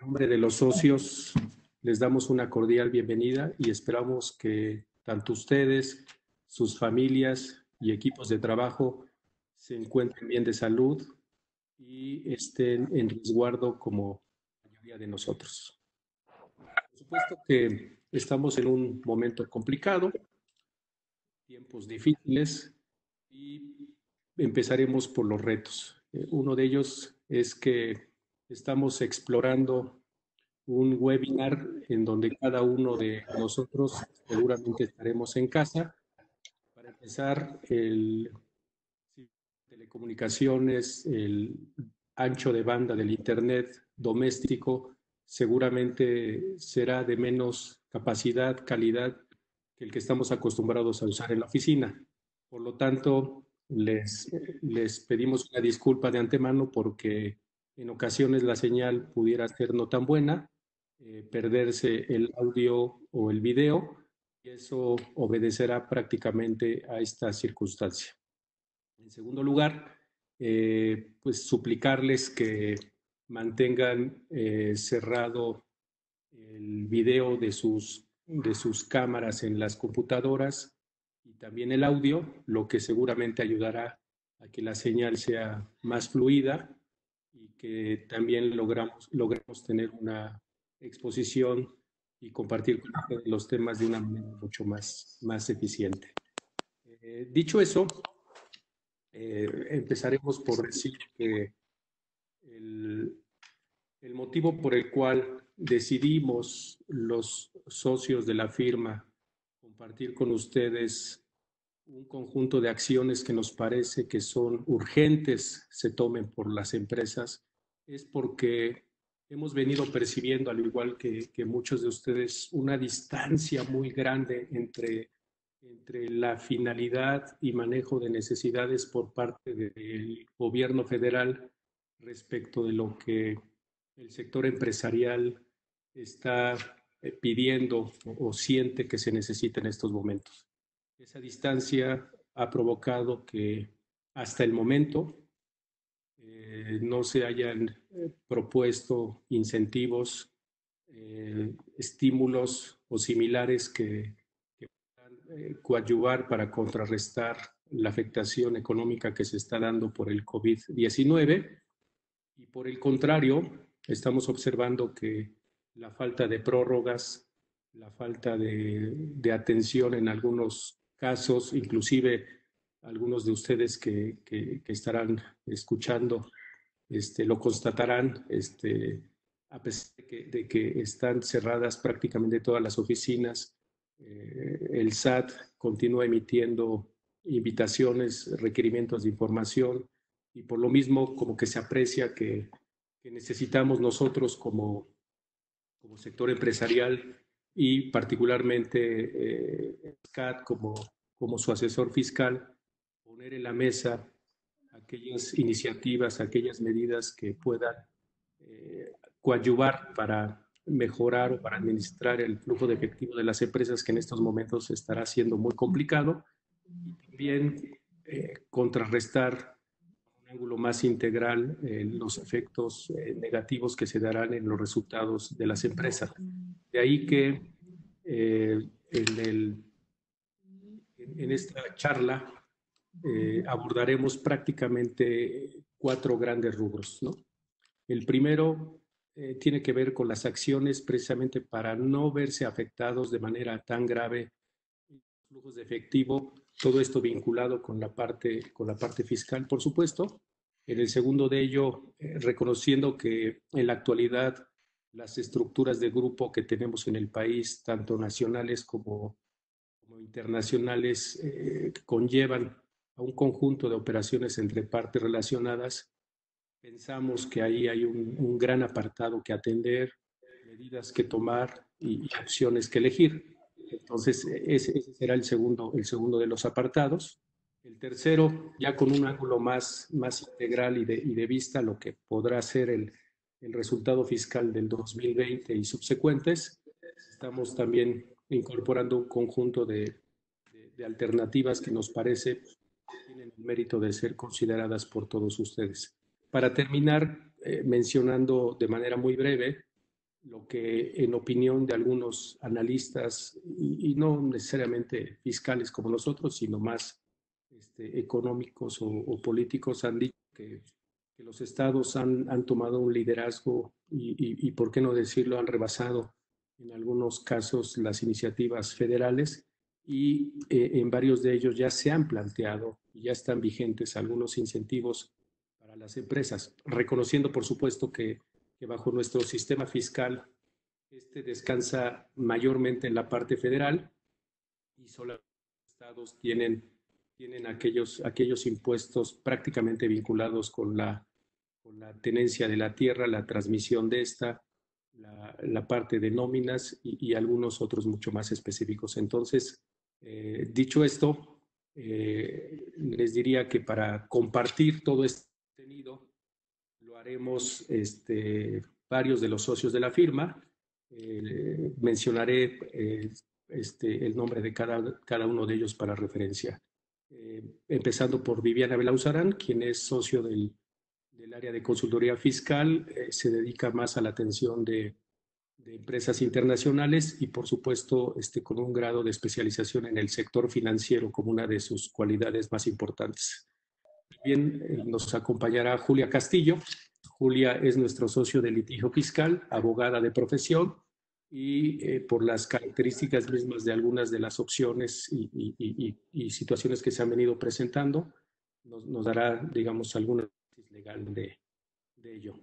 nombre de los socios, les damos una cordial bienvenida y esperamos que tanto ustedes, sus familias y equipos de trabajo se encuentren bien de salud y estén en resguardo como la mayoría de nosotros. Por supuesto que estamos en un momento complicado, tiempos difíciles y empezaremos por los retos. Uno de ellos es que estamos explorando un webinar en donde cada uno de nosotros seguramente estaremos en casa. Para empezar, el telecomunicaciones, el ancho de banda del Internet doméstico seguramente será de menos capacidad, calidad que el que estamos acostumbrados a usar en la oficina. Por lo tanto, les pedimos una disculpa de antemano porque en ocasiones la señal pudiera ser no tan buena, perderse el audio o el video, y eso obedecerá prácticamente a esta circunstancia. En segundo lugar, pues suplicarles que mantengan cerrado el video de sus cámaras en las computadoras y también el audio, lo que seguramente ayudará a que la señal sea más fluida y que también logremos tener una exposición y compartir los temas de una manera mucho más eficiente. Dicho eso, empezaremos por decir que el motivo por el cual decidimos los socios de la firma compartir con ustedes un conjunto de acciones que nos parece que son urgentes, se tomen por las empresas, es porque hemos venido percibiendo, al igual que muchos de ustedes, una distancia muy grande entre la finalidad y manejo de necesidades por parte del gobierno federal respecto de lo que el sector empresarial está pidiendo o siente que se necesita en estos momentos. Esa distancia ha provocado que hasta el momento no se hayan propuesto incentivos, estímulos o similares que puedan coadyuvar para contrarrestar la afectación económica que se está dando por el COVID-19. Y por el contrario, estamos observando que la falta de prórrogas, la falta de atención en algunos casos, inclusive algunos de ustedes que estarán escuchando lo constatarán, a pesar de que están cerradas prácticamente todas las oficinas, el SAT continúa emitiendo invitaciones, requerimientos de información, y por lo mismo como que se aprecia que necesitamos nosotros como sector empresarial y particularmente SCAT como su asesor fiscal, poner en la mesa aquellas iniciativas, aquellas medidas que puedan coadyuvar para mejorar o para administrar el flujo de efectivo de las empresas, que en estos momentos estará siendo muy complicado, y también contrarrestar un ángulo más integral los efectos negativos que se darán en los resultados de las empresas. De ahí que en esta charla abordaremos prácticamente 4 grandes rubros, ¿no? El primero tiene que ver con las acciones precisamente para no verse afectados de manera tan grave los flujos de efectivo, todo esto vinculado con la parte fiscal, por supuesto. En el segundo de ello, reconociendo que en la actualidad las estructuras de grupo que tenemos en el país, tanto nacionales como internacionales, conllevan a un conjunto de operaciones entre partes relacionadas. Pensamos que ahí hay un gran apartado que atender, medidas que tomar y acciones que elegir. Entonces, ese será el segundo de los apartados. El tercero, ya con un ángulo más integral y de vista lo que podrá ser el resultado fiscal del 2020 y subsecuentes. Estamos también incorporando un conjunto de alternativas que nos parece tienen el mérito de ser consideradas por todos ustedes. Para terminar, mencionando de manera muy breve lo que en opinión de algunos analistas, y no necesariamente fiscales como nosotros, sino más económicos o políticos, han dicho que los estados han tomado un liderazgo y, por qué no decirlo, han rebasado en algunos casos las iniciativas federales y en varios de ellos ya se han planteado y ya están vigentes algunos incentivos para las empresas, reconociendo por supuesto que bajo nuestro sistema fiscal descansa mayormente en la parte federal y solo los estados tienen aquellos impuestos prácticamente vinculados con la tenencia de la tierra, la transmisión de esta, la parte de nóminas y algunos otros mucho más específicos. Entonces, dicho esto, les diría que para compartir todo este contenido lo haremos varios de los socios de la firma. Mencionaré el nombre de cada uno de ellos para referencia. Empezando por Viviana Belauzarán, quien es socio del área de consultoría fiscal, se dedica más a la atención de empresas internacionales y, por supuesto, con un grado de especialización en el sector financiero como una de sus cualidades más importantes. También nos acompañará Julia Castillo. Julia es nuestro socio de litigio fiscal, abogada de profesión, y por las características mismas de algunas de las opciones y situaciones que se han venido presentando, nos dará, digamos, alguna análisis legal de ello.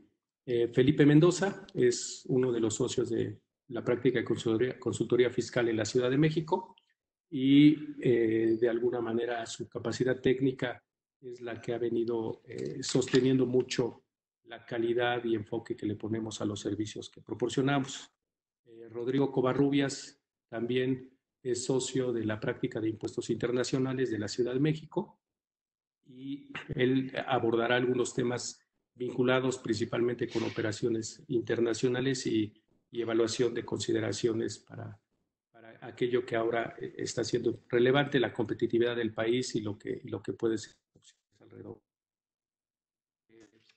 Felipe Mendoza es uno de los socios de la práctica de consultoría fiscal en la Ciudad de México y de alguna manera su capacidad técnica es la que ha venido sosteniendo mucho la calidad y enfoque que le ponemos a los servicios que proporcionamos. Rodrigo Covarrubias también es socio de la práctica de impuestos internacionales de la Ciudad de México y él abordará algunos temas vinculados principalmente con operaciones internacionales y evaluación de consideraciones para aquello que ahora está siendo relevante, la competitividad del país y lo que puede ser alrededor.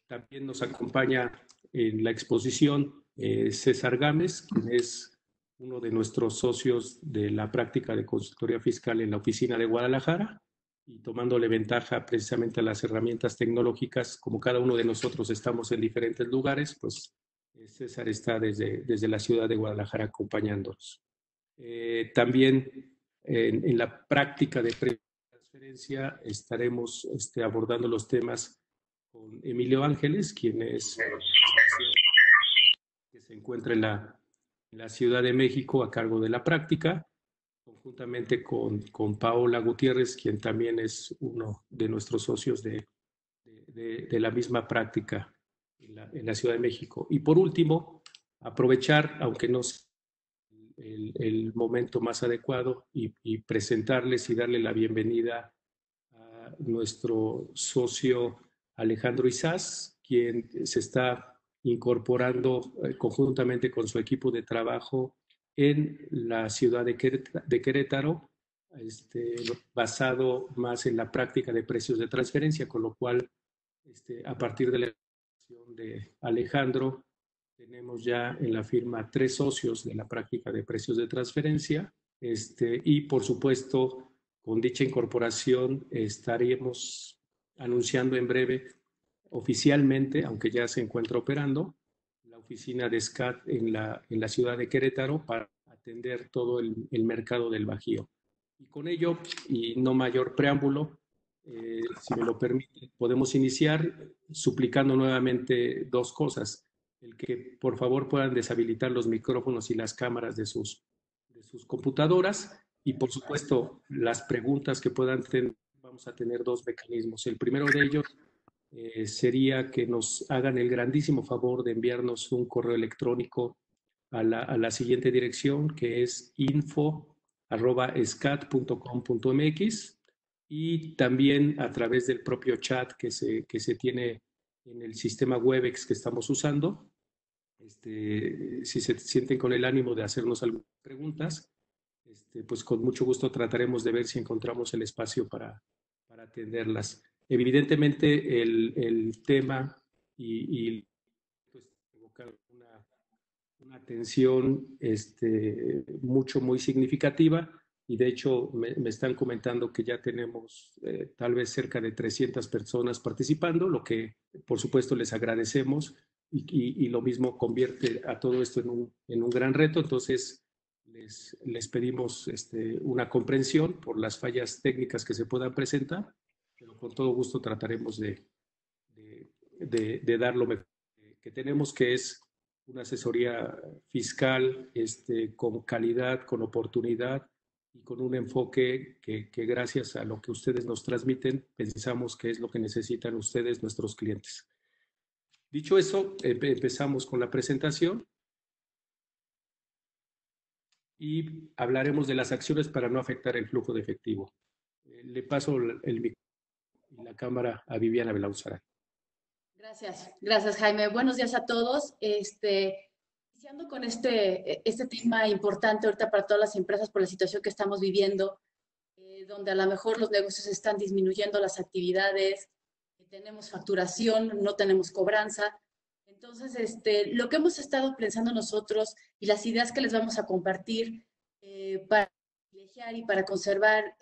También nos acompaña en la exposición César Gámez, quien es uno de nuestros socios de la práctica de consultoría fiscal en la oficina de Guadalajara y tomándole ventaja precisamente a las herramientas tecnológicas, como cada uno de nosotros estamos en diferentes lugares, pues César está desde la ciudad de Guadalajara acompañándonos. También en la práctica de transferencia estaremos abordando los temas con Emilio Ángeles, quien que se encuentra en la Ciudad de México a cargo de la práctica, conjuntamente con Paola Gutiérrez, quien también es uno de nuestros socios de la misma práctica en la Ciudad de México. Y por último, aprovechar, aunque no sea el momento más adecuado, y presentarles y darle la bienvenida a nuestro socio Alejandro Izás, quien se está incorporando conjuntamente con su equipo de trabajo en la ciudad de Querétaro, basado más en la práctica de precios de transferencia, con lo cual, a partir de la elección de Alejandro, tenemos ya en la firma 3 socios de la práctica de precios de transferencia, y por supuesto, con dicha incorporación estaremos anunciando en breve oficialmente, aunque ya se encuentra operando, la oficina de SCAT en la ciudad de Querétaro para atender todo el mercado del Bajío. Y con ello, y no mayor preámbulo, si me lo permite, podemos iniciar suplicando nuevamente 2 cosas. El que por favor puedan deshabilitar los micrófonos y las cámaras de sus computadoras y por supuesto las preguntas que puedan tener. Vamos a tener 2 mecanismos. El primero de ellos sería que nos hagan el grandísimo favor de enviarnos un correo electrónico a la siguiente dirección, que es info@scat.com.mx, y también a través del propio chat que se tiene en el sistema Webex que estamos usando. Si se sienten con el ánimo de hacernos algunas preguntas, pues con mucho gusto trataremos de ver si encontramos el espacio para atenderlas. Evidentemente, el tema y pues, provocar una tensión muy significativa, y de hecho me están comentando que ya tenemos tal vez cerca de 300 personas participando, lo que por supuesto les agradecemos, y lo mismo convierte a todo esto en un gran reto. Entonces les pedimos una comprensión por las fallas técnicas que se puedan presentar, pero con todo gusto trataremos de dar lo mejor que tenemos, que es una asesoría fiscal con calidad, con oportunidad y con un enfoque que gracias a lo que ustedes nos transmiten, pensamos que es lo que necesitan ustedes, nuestros clientes. Dicho eso, empezamos con la presentación y hablaremos de las acciones para no afectar el flujo de efectivo. Le paso el micrófono y la cámara a Viviana Belauzarán. Gracias Jaime. Buenos días a todos. Iniciando con este tema importante ahorita para todas las empresas por la situación que estamos viviendo, donde a lo mejor los negocios están disminuyendo las actividades, tenemos facturación, no tenemos cobranza. Entonces, lo que hemos estado pensando nosotros y las ideas que les vamos a compartir para privilegiar y para conservar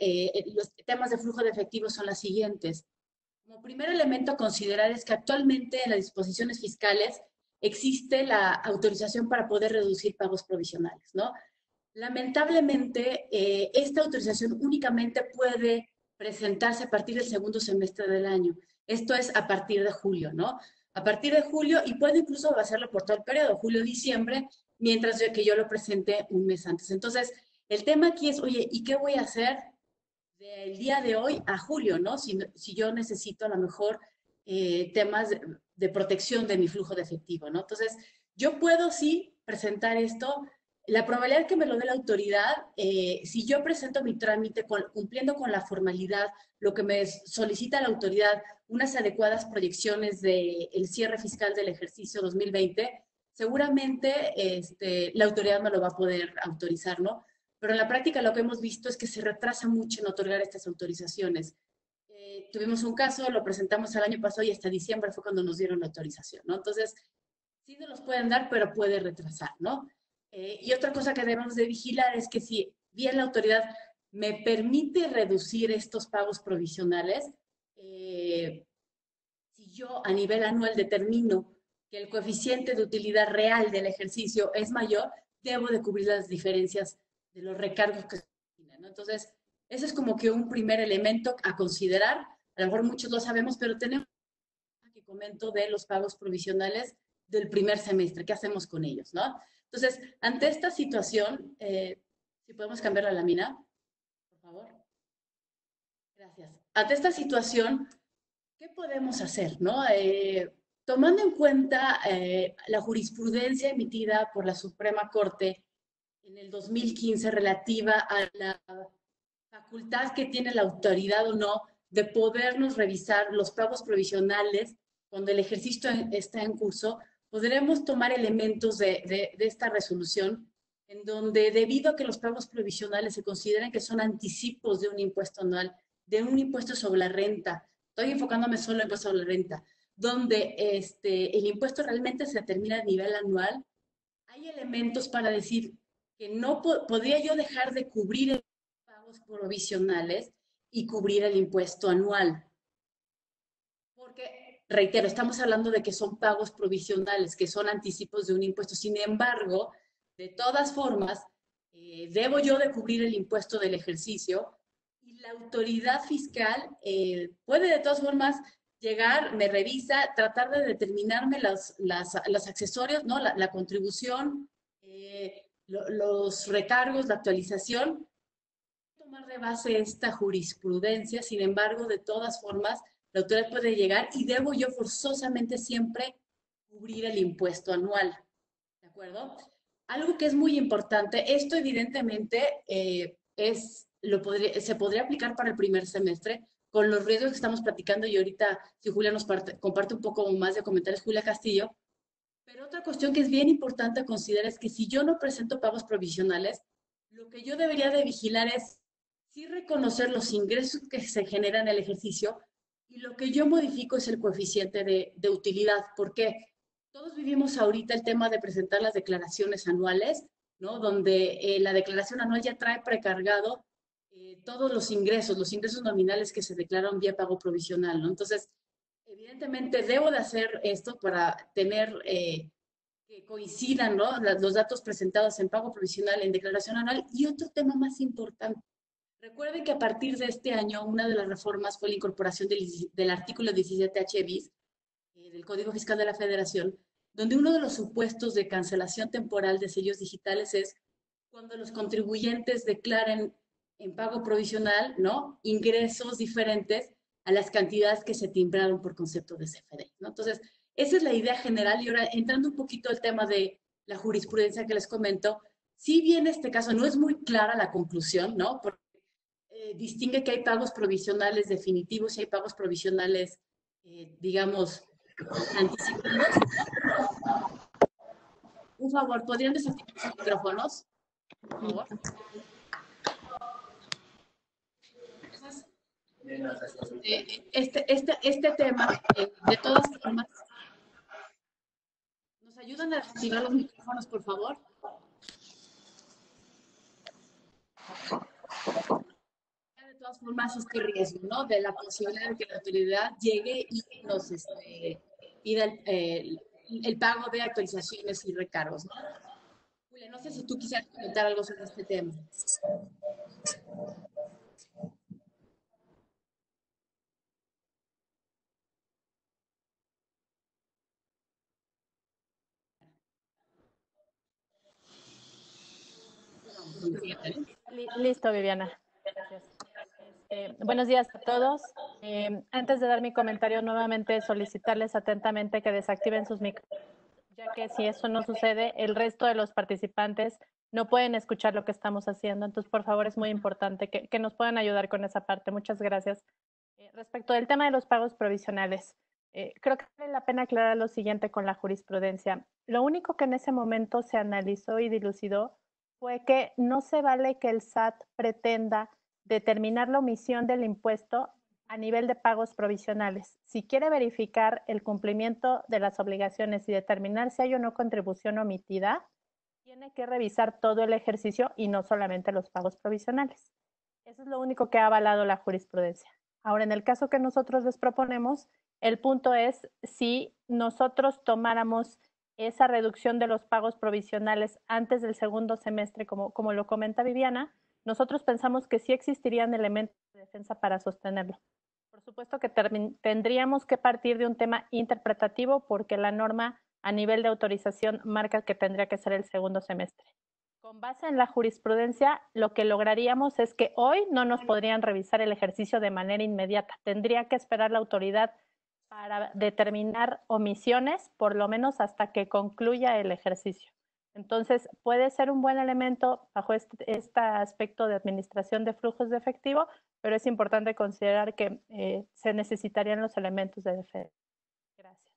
los temas de flujo de efectivo son las siguientes. Como primer elemento a considerar es que actualmente en las disposiciones fiscales existe la autorización para poder reducir pagos provisionales, ¿no? Lamentablemente, esta autorización únicamente puede presentarse a partir del segundo semestre del año. Esto es a partir de julio, ¿no? A partir de julio, y puede incluso hacerlo por todo el periodo, julio-diciembre, mientras que yo lo presente un mes antes. Entonces, el tema aquí es, oye, ¿y qué voy a hacer del día de hoy a julio, ¿no? Si yo necesito a lo mejor temas de protección de mi flujo de efectivo, ¿no? Entonces, yo puedo sí presentar esto. La probabilidad que me lo dé la autoridad, si yo presento mi trámite cumpliendo con la formalidad, lo que me solicita la autoridad, unas adecuadas proyecciones del cierre fiscal del ejercicio 2020, seguramente la autoridad me lo va a poder autorizar, ¿no? Pero en la práctica lo que hemos visto es que se retrasa mucho en otorgar estas autorizaciones. Tuvimos un caso, lo presentamos el año pasado y hasta diciembre fue cuando nos dieron la autorización, ¿no? Entonces, sí nos los pueden dar, pero puede retrasar, ¿no? Y otra cosa que debemos de vigilar es que si bien la autoridad me permite reducir estos pagos provisionales, si yo a nivel anual determino que el coeficiente de utilidad real del ejercicio es mayor, debo de cubrir las diferencias de los recargos que se tienen, ¿no? Entonces, ese es como que un primer elemento a considerar. A lo mejor muchos lo sabemos, pero tenemos que comento de los pagos provisionales del primer semestre. ¿Qué hacemos con ellos, no? Entonces, ante esta situación, si podemos cambiar la lámina, por favor. Gracias. Ante esta situación, ¿qué podemos hacer, no? Tomando en cuenta la jurisprudencia emitida por la Suprema Corte en el 2015 relativa a la facultad que tiene la autoridad o no de podernos revisar los pagos provisionales cuando el ejercicio está en curso, podremos tomar elementos de esta resolución en donde, debido a que los pagos provisionales se consideran que son anticipos de un impuesto anual, de un impuesto sobre la renta, estoy enfocándome solo en el impuesto sobre la renta, donde el impuesto realmente se determina a nivel anual, hay elementos para decir que no podría yo dejar de cubrir los pagos provisionales y cubrir el impuesto anual. Porque, reitero, estamos hablando de que son pagos provisionales, que son anticipos de un impuesto. Sin embargo, de todas formas, debo yo de cubrir el impuesto del ejercicio, y la autoridad fiscal puede de todas formas llegar, me revisa, tratar de determinarme los accesorios, ¿no? La contribución, los recargos, la actualización, tomar de base esta jurisprudencia. Sin embargo, de todas formas, la autoridad puede llegar y debo yo forzosamente siempre cubrir el impuesto anual, ¿de acuerdo? Algo que es muy importante, esto evidentemente se podría aplicar para el primer semestre con los riesgos que estamos platicando, y ahorita si Julia nos comparte un poco más de comentarios, Julia Castillo. Pero otra cuestión que es bien importante considerar es que si yo no presento pagos provisionales, lo que yo debería de vigilar es sí reconocer los ingresos que se generan en el ejercicio, y lo que yo modifico es el coeficiente de utilidad. ¿Por qué? todos vivimos ahorita el tema de presentar las declaraciones anuales, ¿no? Donde la declaración anual ya trae precargado todos los ingresos nominales que se declaran vía pago provisional, ¿no? Entonces, evidentemente debo de hacer esto para tener que coincidan, ¿no? Los datos presentados en pago provisional, en declaración anual. Y otro tema más importante. Recuerden que a partir de este año, una de las reformas fue la incorporación del artículo 17H bis del Código Fiscal de la Federación, donde uno de los supuestos de cancelación temporal de sellos digitales es cuando los contribuyentes declaren en pago provisional, ¿no? Ingresos diferentes a las cantidades que se timbraron por concepto de CFDI, ¿no? Entonces, esa es la idea general. Y ahora, entrando un poquito al tema de la jurisprudencia que les comento, si bien este caso no es muy clara la conclusión, ¿no? Porque distingue que hay pagos provisionales definitivos y hay pagos provisionales, digamos, anticipados. Un favor, ¿podrían desactivar sus micrófonos? Por favor. Este tema, de todas formas, ¿nos ayudan a desactivar los micrófonos, por favor? De todas formas, este riesgo, ¿no? De la posibilidad de que la autoridad llegue y nos pida el pago de actualizaciones y recargos, ¿no? Julia, no sé si tú quisieras comentar algo sobre este tema. Listo, Viviana. Gracias. Buenos días a todos. Antes de dar mi comentario, nuevamente solicitarles atentamente que desactiven sus micrófonos, ya que si eso no sucede, el resto de los participantes no pueden escuchar lo que estamos haciendo. Entonces, por favor, es muy importante que nos puedan ayudar con esa parte. Muchas gracias. Respecto del tema de los pagos provisionales, creo que vale la pena aclarar lo siguiente con la jurisprudencia. Lo único que en ese momento se analizó y dilucidó fue que no se vale que el SAT pretenda determinar la omisión del impuesto a nivel de pagos provisionales. Si quiere verificar el cumplimiento de las obligaciones y determinar si hay o no contribución omitida, tiene que revisar todo el ejercicio y no solamente los pagos provisionales. Eso es lo único que ha avalado la jurisprudencia. Ahora, en el caso que nosotros les proponemos, el punto es si nosotros tomáramos esa reducción de los pagos provisionales antes del segundo semestre, como lo comenta Viviana, nosotros pensamos que sí existirían elementos de defensa para sostenerlo. Por supuesto que tendríamos que partir de un tema interpretativo porque la norma a nivel de autorización marca que tendría que ser el segundo semestre. Con base en la jurisprudencia, lo que lograríamos es que hoy no nos podrían revisar el ejercicio de manera inmediata. Tendría que esperar la autoridad para determinar omisiones, por lo menos hasta que concluya el ejercicio. Entonces, puede ser un buen elemento bajo este aspecto de administración de flujos de efectivo, pero es importante considerar que se necesitarían los elementos de defensa. Gracias.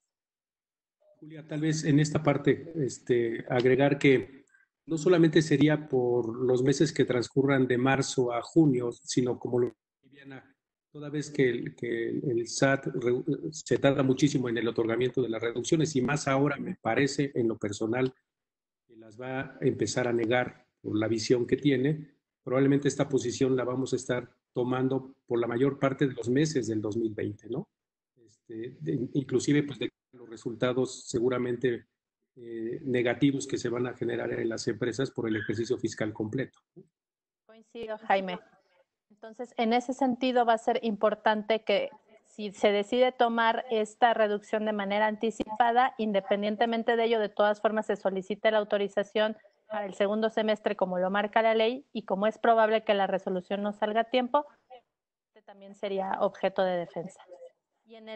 Julia, tal vez en esta parte agregar que no solamente sería por los meses que transcurran de marzo a junio, sino como lo Viviana, toda vez que el SAT se tarda muchísimo en el otorgamiento de las reducciones y más ahora me parece en lo personal que las va a empezar a negar por la visión que tiene, probablemente esta posición la vamos a estar tomando por la mayor parte de los meses del 2020, ¿no? Inclusive pues de los resultados seguramente negativos que se van a generar en las empresas por el ejercicio fiscal completo. Coincido, Jaime. Entonces, en ese sentido va a ser importante que si se decide tomar esta reducción de manera anticipada, independientemente de ello, de todas formas se solicite la autorización para el segundo semestre como lo marca la ley y como es probable que la resolución no salga a tiempo, este también sería objeto de defensa. Y en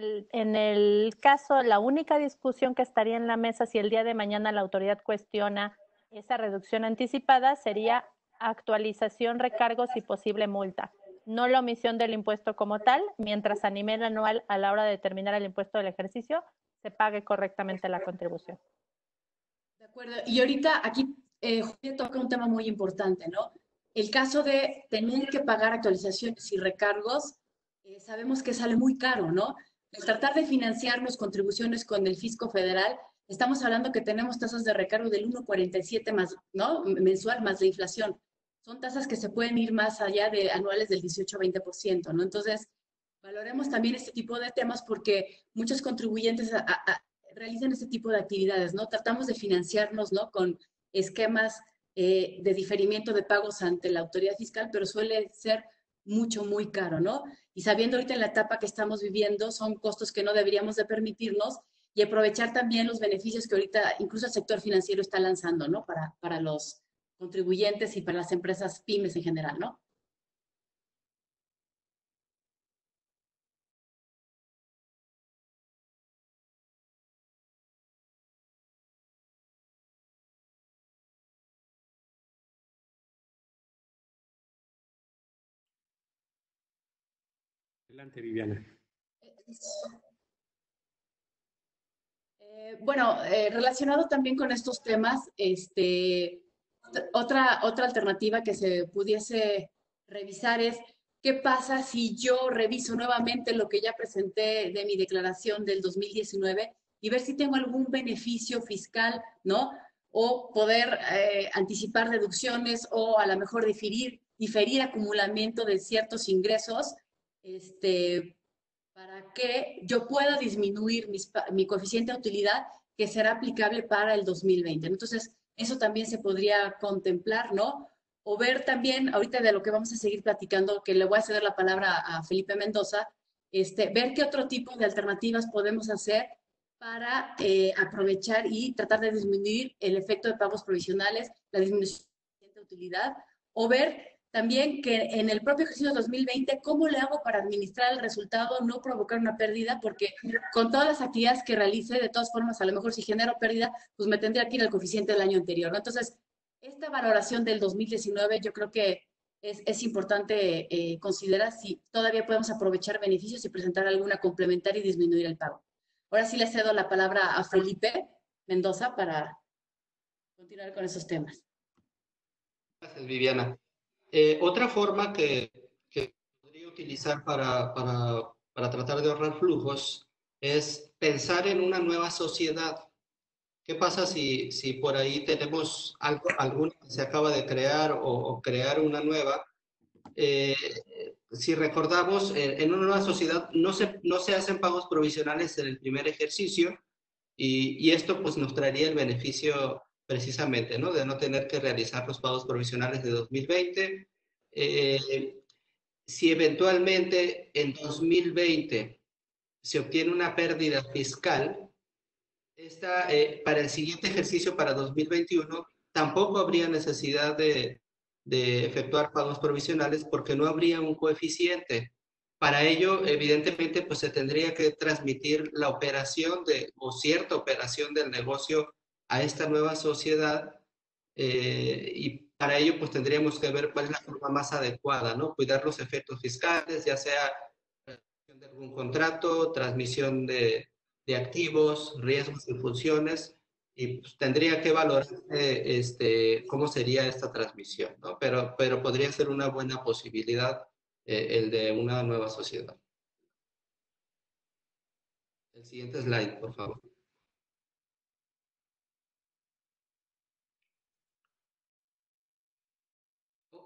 el caso, la única discusión que estaría en la mesa si el día de mañana la autoridad cuestiona esa reducción anticipada sería actualización, recargos y posible multa. No la omisión del impuesto como tal, mientras a nivel anual, a la hora de determinar el impuesto del ejercicio, se pague correctamente la contribución. De acuerdo. Y ahorita aquí Julia toca un tema muy importante, ¿no? El caso de tener que pagar actualizaciones y recargos, sabemos que sale muy caro, ¿no? El tratar de financiarnos contribuciones con el fisco federal estamos hablando que tenemos tasas de recargo del 1,47 más, ¿no? Mensual más la inflación. Son tasas que se pueden ir más allá de anuales del 18-20%, ¿no? Entonces, valoremos también este tipo de temas porque muchos contribuyentes realizan este tipo de actividades, ¿no? Tratamos de financiarnos, ¿no? Con esquemas de diferimiento de pagos ante la autoridad fiscal, pero suele ser mucho, muy caro, ¿no? Y sabiendo ahorita en la etapa que estamos viviendo, son costos que no deberíamos de permitirnos y aprovechar también los beneficios que ahorita incluso el sector financiero está lanzando, ¿no? Para los contribuyentes y para las empresas pymes en general, ¿no? Adelante, Viviana. Bueno, relacionado también con estos temas, otra alternativa que se pudiese revisar es qué pasa si yo reviso nuevamente lo que ya presenté de mi declaración del 2019 y ver si tengo algún beneficio fiscal, ¿no? O poder anticipar deducciones o a lo mejor diferir acumulamiento de ciertos ingresos, para que yo pueda disminuir mi coeficiente de utilidad que será aplicable para el 2020. Entonces, eso también se podría contemplar, ¿no? O ver también, ahorita de lo que vamos a seguir platicando, que le voy a ceder la palabra a Felipe Mendoza, ver qué otro tipo de alternativas podemos hacer para aprovechar y tratar de disminuir el efecto de pagos provisionales, la disminución de utilidad, o ver también que en el propio ejercicio 2020, ¿cómo le hago para administrar el resultado, no provocar una pérdida? Porque con todas las actividades que realice, de todas formas, a lo mejor si genero pérdida, pues me tendría que ir al coeficiente del año anterior, ¿no? Entonces, esta valoración del 2019 yo creo que es importante considerar si todavía podemos aprovechar beneficios y presentar alguna complementaria y disminuir el pago. Ahora sí le cedo la palabra a Felipe Mendoza para continuar con esos temas. Gracias, Viviana. Otra forma que podría utilizar para tratar de ahorrar flujos es pensar en una nueva sociedad. ¿Qué pasa si por ahí tenemos alguna que se acaba de crear o crear una nueva? Si recordamos, en una nueva sociedad no se hacen pagos provisionales en el primer ejercicio y esto pues nos traería el beneficio precisamente, ¿no? De no tener que realizar los pagos provisionales de 2020. Si eventualmente en 2020 se obtiene una pérdida fiscal, para el siguiente ejercicio, para 2021, tampoco habría necesidad de efectuar pagos provisionales porque no habría un coeficiente. Para ello, evidentemente, pues se tendría que transmitir la operación o cierta operación del negocio a esta nueva sociedad y para ello, pues tendríamos que ver cuál es la forma más adecuada, ¿no? Cuidar los efectos fiscales, ya sea de algún contrato, transmisión de activos, riesgos y funciones, y pues, tendría que valorar cómo sería esta transmisión, ¿no? Pero podría ser una buena posibilidad el de una nueva sociedad. El siguiente slide, por favor.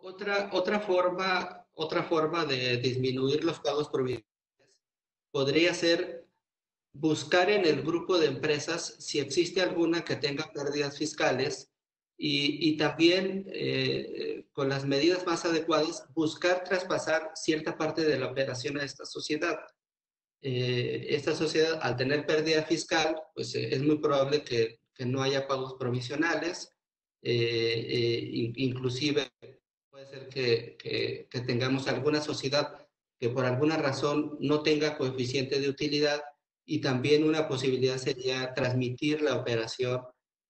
Otra forma de disminuir los pagos provisionales podría ser buscar en el grupo de empresas si existe alguna que tenga pérdidas fiscales y también con las medidas más adecuadas buscar traspasar cierta parte de la operación a esta sociedad. Esta sociedad, al tener pérdida fiscal, pues es muy probable que no haya pagos provisionales, inclusive puede ser que tengamos alguna sociedad que por alguna razón no tenga coeficiente de utilidad y también una posibilidad sería transmitir la operación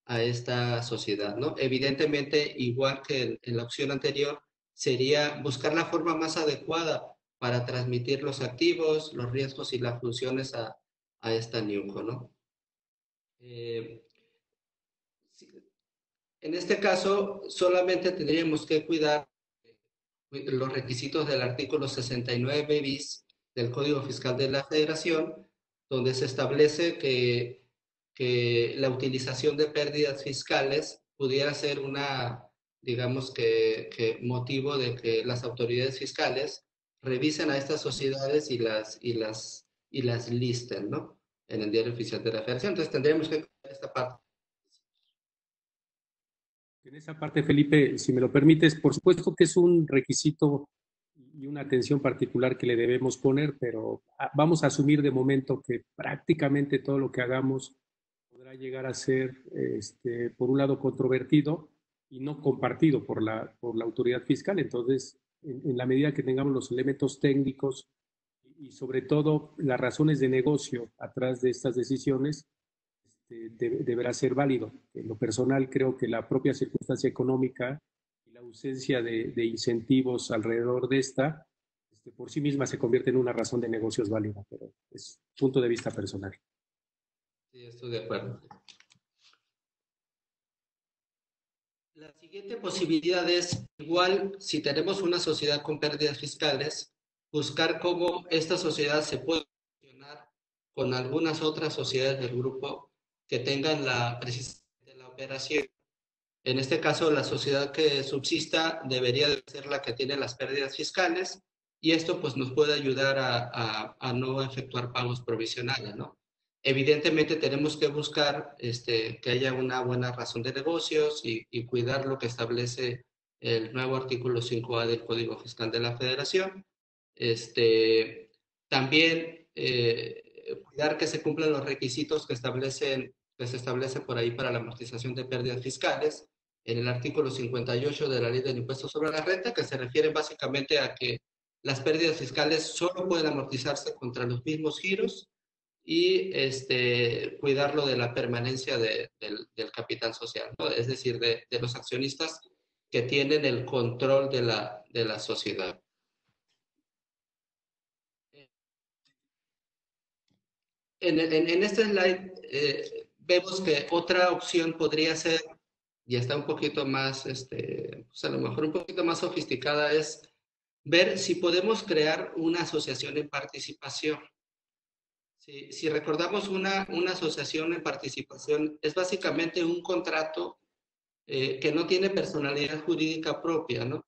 a esta sociedad, ¿no? Evidentemente, igual que en la opción anterior, sería buscar la forma más adecuada para transmitir los activos, los riesgos y las funciones a esta NewCo, ¿no? En este caso, solamente tendríamos que cuidar los requisitos del artículo 69 bis del Código Fiscal de la Federación, donde se establece que que la utilización de pérdidas fiscales pudiera ser digamos que motivo de que las autoridades fiscales revisen a estas sociedades y las listen, ¿no? En el Diario Oficial de la Federación. Entonces tendríamos que cambiar esta parte. En esa parte, Felipe, si me lo permites, por supuesto que es un requisito y una atención particular que le debemos poner, pero vamos a asumir de momento que prácticamente todo lo que hagamos podrá llegar a ser, por un lado, controvertido y no compartido por la autoridad fiscal. Entonces, en la medida que tengamos los elementos técnicos y sobre todo las razones de negocio atrás de estas decisiones, deberá ser válido. En lo personal, creo que la propia circunstancia económica y la ausencia de incentivos alrededor de esta, por sí misma se convierte en una razón de negocios válida, pero es punto de vista personal. Sí, estoy de acuerdo. La siguiente posibilidad es, igual, si tenemos una sociedad con pérdidas fiscales, buscar cómo esta sociedad se puede fusionar con algunas otras sociedades del grupo que tengan precisamente la operación. En este caso, la sociedad que subsista debería de ser la que tiene las pérdidas fiscales y esto pues nos puede ayudar a no efectuar pagos provisionales, ¿no? Evidentemente tenemos que buscar que haya una buena razón de negocios y cuidar lo que establece el nuevo artículo 5A del Código Fiscal de la Federación. También cuidar que se cumplan los requisitos que se establecen por ahí para la amortización de pérdidas fiscales en el artículo 58 de la Ley del Impuesto sobre la Renta, que se refiere básicamente a que las pérdidas fiscales solo pueden amortizarse contra los mismos giros y cuidarlo de la permanencia del capital social, ¿no? Es decir, de los accionistas que tienen el control de la sociedad. En este slide vemos que otra opción podría ser, y está un poquito más, pues a lo mejor un poquito más sofisticada, es ver si podemos crear una asociación en participación. Si recordamos una asociación en participación, es básicamente un contrato que no tiene personalidad jurídica propia, ¿no?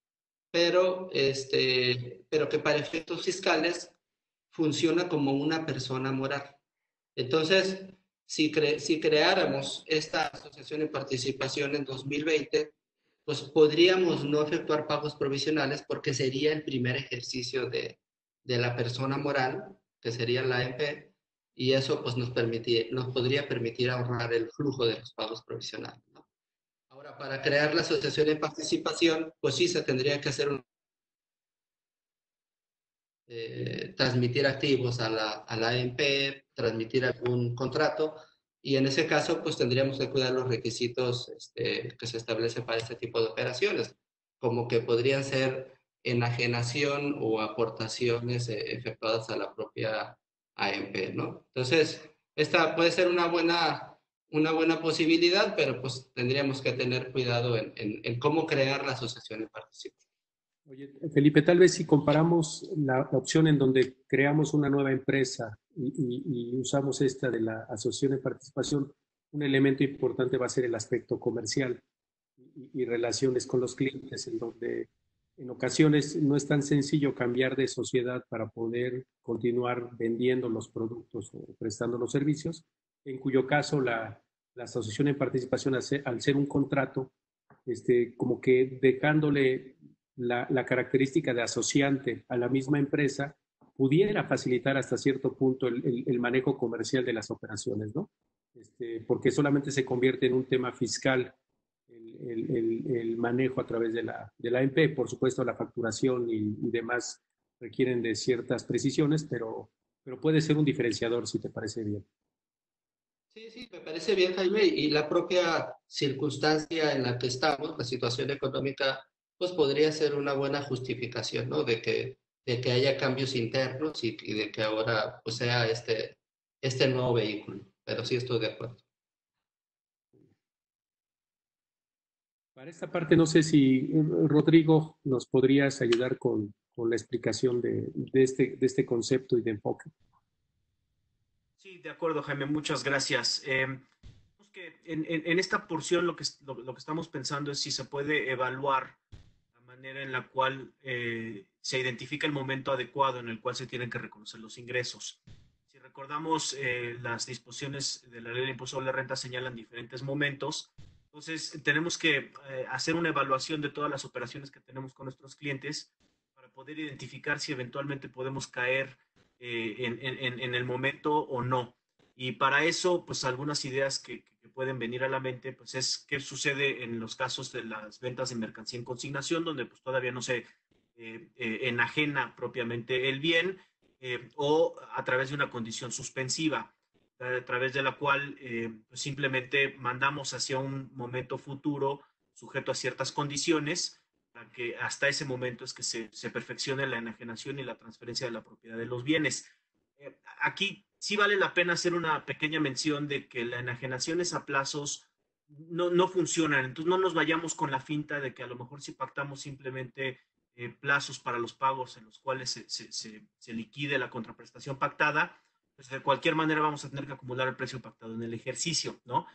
Pero que para efectos fiscales funciona como una persona moral. Entonces, si creáramos esta asociación en participación en 2020, pues podríamos no efectuar pagos provisionales porque sería el primer ejercicio de la persona moral, que sería la AMP, y eso pues nos podría permitir ahorrar el flujo de los pagos provisionales, ¿no? Ahora, para crear la asociación en participación, pues sí se tendría que hacer transmitir activos a la AMP, transmitir algún contrato, y en ese caso pues tendríamos que cuidar los requisitos que se establecen para este tipo de operaciones, como que podrían ser enajenación o aportaciones efectuadas a la propia AMP, ¿no? Entonces, esta puede ser una buena posibilidad, pero pues tendríamos que tener cuidado en cómo crear la asociación en participación. Oye, Felipe, tal vez si comparamos la opción en donde creamos una nueva empresa y usamos esta de la asociación de participación, un elemento importante va a ser el aspecto comercial y relaciones con los clientes, en donde en ocasiones no es tan sencillo cambiar de sociedad para poder continuar vendiendo los productos o prestando los servicios, en cuyo caso la asociación en participación, al ser un contrato, como que dejándole la característica de asociante a la misma empresa, pudiera facilitar hasta cierto punto el manejo comercial de las operaciones, ¿no? Porque solamente se convierte en un tema fiscal el manejo a través de la AMP. Por supuesto, la facturación y demás requieren de ciertas precisiones, pero puede ser un diferenciador si te parece bien. Sí, me parece bien, Jaime, y la propia circunstancia en la que estamos, la situación económica, pues podría ser una buena justificación, ¿no? De que haya cambios internos y de que ahora pues sea este nuevo vehículo, pero sí estoy de acuerdo. Para esta parte, no sé si, Rodrigo, nos podrías ayudar con la explicación de este concepto y de enfoque. Sí, de acuerdo, Jaime, muchas gracias. Pues que en esta porción lo que estamos pensando es si se puede evaluar la manera en la cual se identifica el momento adecuado en el cual se tienen que reconocer los ingresos. Si recordamos, las disposiciones de la ley de impuesto sobre la renta señalan diferentes momentos. Entonces, tenemos que hacer una evaluación de todas las operaciones que tenemos con nuestros clientes para poder identificar si eventualmente podemos caer en el momento o no. Y para eso, pues algunas ideas que pueden venir a la mente, pues es qué sucede en los casos de las ventas de mercancía en consignación, donde pues todavía no se enajena propiamente el bien, o a través de una condición suspensiva, a través de la cual pues simplemente mandamos hacia un momento futuro sujeto a ciertas condiciones, para que hasta ese momento es que se perfeccione la enajenación y la transferencia de la propiedad de los bienes. Aquí sí vale la pena hacer una pequeña mención de que la enajenación a plazos no funcionan, entonces no nos vayamos con la finta de que a lo mejor si pactamos simplemente plazos para los pagos en los cuales se liquide la contraprestación pactada, pues de cualquier manera vamos a tener que acumular el precio pactado en el ejercicio, ¿no?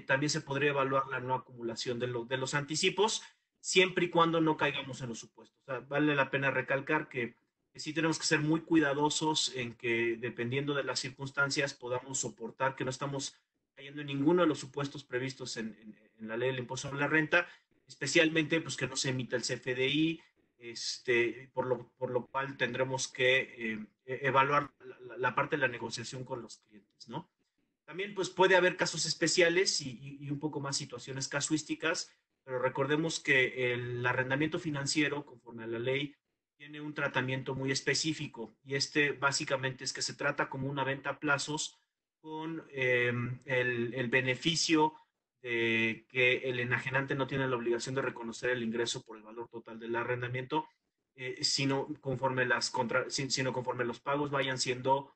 También se podría evaluar la no acumulación de los anticipos, siempre y cuando no caigamos en los supuestos. O sea, vale la pena recalcar que sí tenemos que ser muy cuidadosos en que, dependiendo de las circunstancias, podamos soportar que no estamos cayendo en ninguno de los supuestos previstos en la ley del impuesto sobre la renta, especialmente pues que no se emita el CFDI, por lo cual tendremos que evaluar la parte de la negociación con los clientes, ¿no? También pues puede haber casos especiales y un poco más situaciones casuísticas, pero recordemos que el arrendamiento financiero, conforme a la ley, tiene un tratamiento muy específico y básicamente es que se trata como una venta a plazos con el beneficio de que el enajenante no tiene la obligación de reconocer el ingreso por el valor total del arrendamiento, sino conforme los pagos vayan siendo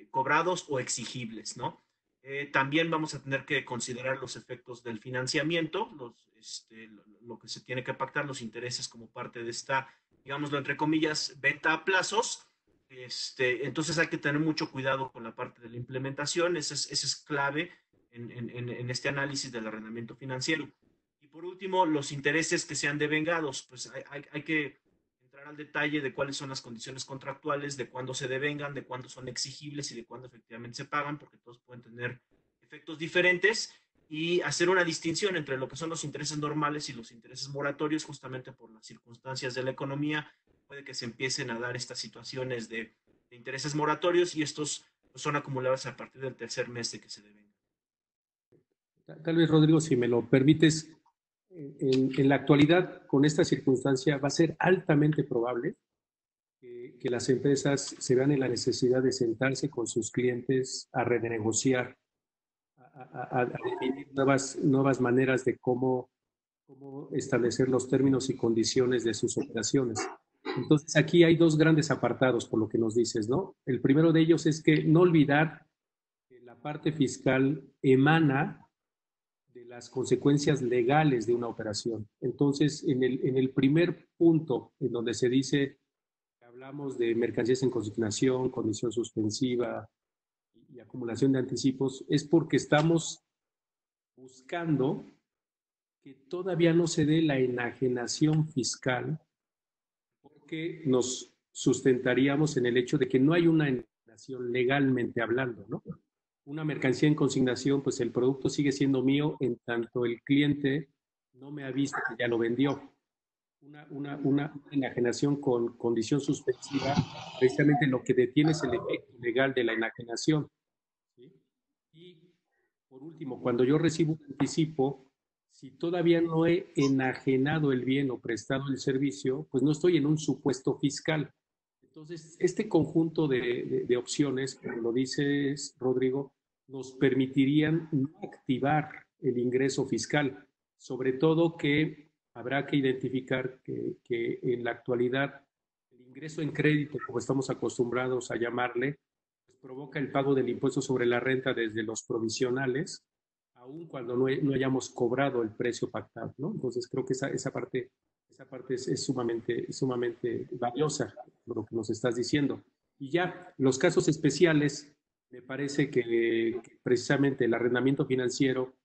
cobrados o exigibles, ¿no? También vamos a tener que considerar los efectos del financiamiento, lo que se tiene que pactar, los intereses como parte de esta, digámoslo entre comillas, venta a plazos. Entonces hay que tener mucho cuidado con la parte de la implementación, ese es clave en este análisis del arrendamiento financiero. Y por último, los intereses que sean devengados, pues hay que entrar al detalle de cuáles son las condiciones contractuales, de cuándo se devengan, de cuándo son exigibles y de cuándo efectivamente se pagan, porque todos pueden tener efectos diferentes, y hacer una distinción entre lo que son los intereses normales y los intereses moratorios, justamente por las circunstancias de la economía. Puede que se empiecen a dar estas situaciones de intereses moratorios y estos son acumulados a partir del tercer mes de que se devengan. Tal vez, Rodrigo, si me lo permites, en la actualidad, con esta circunstancia, va a ser altamente probable que las empresas se vean en la necesidad de sentarse con sus clientes a renegociar, a definir nuevas maneras de cómo establecer los términos y condiciones de sus operaciones. Entonces, aquí hay dos grandes apartados, por lo que nos dices, ¿no? El primero de ellos es que no olvidar que la parte fiscal emana de las consecuencias legales de una operación. Entonces, en el primer punto, en donde se dice que hablamos de mercancías en consignación, condición suspensiva y acumulación de anticipos, es porque estamos buscando que todavía no se dé la enajenación fiscal, porque nos sustentaríamos en el hecho de que no hay una enajenación legalmente hablando, ¿no? Una mercancía en consignación, pues el producto sigue siendo mío en tanto el cliente no me avisa que ya lo vendió. Una enajenación con condición suspensiva, precisamente lo que detiene es el efecto legal de la enajenación, ¿sí? Y por último, cuando yo recibo un anticipo, si todavía no he enajenado el bien o prestado el servicio, pues no estoy en un supuesto fiscal. Entonces, este conjunto de opciones, como lo dices, Rodrigo, nos permitirían no activar el ingreso fiscal, sobre todo que habrá que identificar que en la actualidad el ingreso en crédito, como estamos acostumbrados a llamarle, pues provoca el pago del impuesto sobre la renta desde los provisionales, aun cuando no hayamos cobrado el precio pactado, ¿no? Entonces, creo que esa parte es sumamente valiosa, lo que nos estás diciendo. Y ya, los casos especiales, me parece que precisamente el arrendamiento financiero,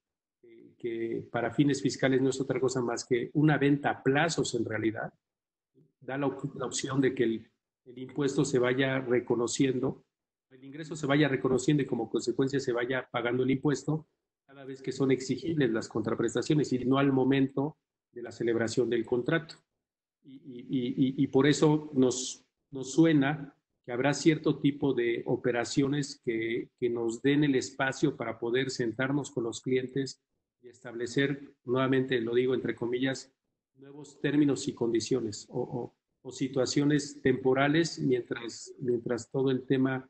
que para fines fiscales no es otra cosa más que una venta a plazos en realidad, da la opción de que el impuesto se vaya reconociendo, el ingreso se vaya reconociendo y como consecuencia se vaya pagando el impuesto cada vez que son exigibles las contraprestaciones y no al momento de la celebración del contrato. Y por eso nos suena que habrá cierto tipo de operaciones que nos den el espacio para poder sentarnos con los clientes y establecer, nuevamente lo digo entre comillas, nuevos términos y condiciones o situaciones temporales mientras todo el tema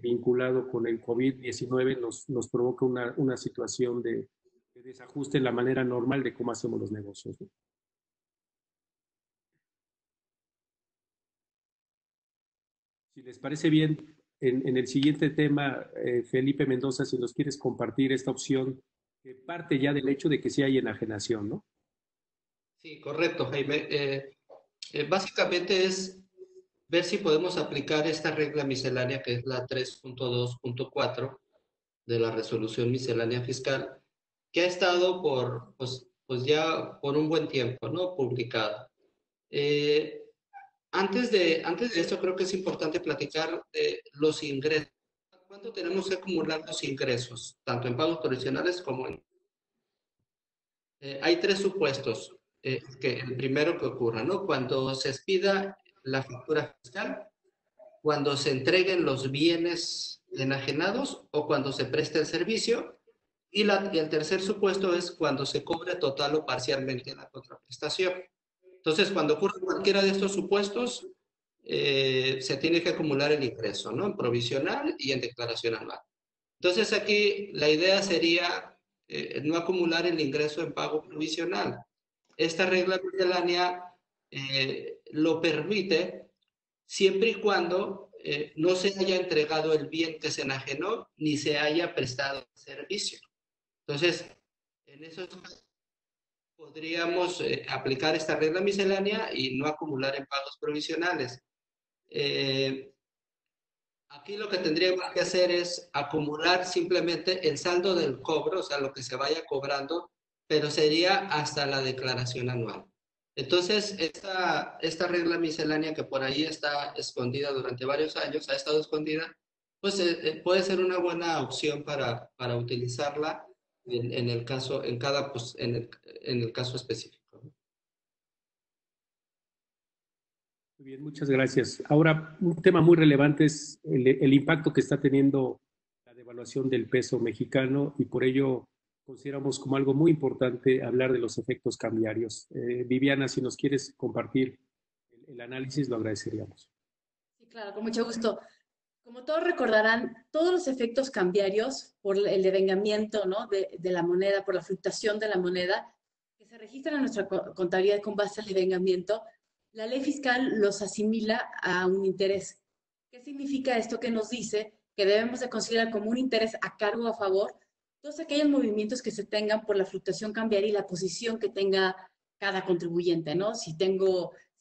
vinculado con el COVID-19 nos provoca una situación de desajuste en la manera normal de cómo hacemos los negocios, ¿no? Si les parece bien, en el siguiente tema, Felipe Mendoza, si nos quieres compartir esta opción, que parte ya del hecho de que sí hay enajenación, ¿no? Sí, correcto, Jaime. Básicamente es ver si podemos aplicar esta regla miscelánea, que es la 3.2.4 de la resolución miscelánea fiscal, que ha estado pues ya por un buen tiempo, ¿no? Publicada. Antes de esto, creo que es importante platicar de los ingresos. ¿Cuánto tenemos que acumular los ingresos, tanto en pagos provisionales como en... hay tres supuestos, que el primero que ocurra, ¿no? Cuando se expida la factura fiscal, cuando se entreguen los bienes enajenados o cuando se preste el servicio. Y el tercer supuesto es cuando se cobre total o parcialmente la contraprestación. Entonces, cuando ocurre cualquiera de estos supuestos, se tiene que acumular el ingreso, ¿no? En provisional y en declaración anual. Entonces, aquí la idea sería no acumular el ingreso en pago provisional. Esta regla miscelánea lo permite siempre y cuando no se haya entregado el bien que se enajenó ni se haya prestado servicio. Entonces, en esos casos podríamos aplicar esta regla miscelánea y no acumular en pagos provisionales. Aquí lo que tendríamos que hacer es acumular simplemente el saldo del cobro, o sea, lo que se vaya cobrando, pero sería hasta la declaración anual. Entonces, esta regla miscelánea que por ahí está escondida durante varios años, ha estado escondida, pues puede ser una buena opción para utilizarla en el caso, pues, en el caso específico. Muy bien, muchas gracias. Ahora, un tema muy relevante es el impacto que está teniendo la devaluación del peso mexicano y por ello consideramos como algo muy importante hablar de los efectos cambiarios. Viviana, si nos quieres compartir el análisis, lo agradeceríamos. Sí, claro, con mucho gusto. Como todos recordarán, todos los efectos cambiarios por el devengamiento, ¿no? de la moneda, por la fluctuación de la moneda, que se registran en nuestra contabilidad con base al devengamiento, la ley fiscal los asimila a un interés. ¿Qué significa esto? Que nos dice que debemos de considerar como un interés a cargo o a favor todos aquellos movimientos que se tengan por la fluctuación cambiaria y la posición que tenga cada contribuyente, ¿no? Si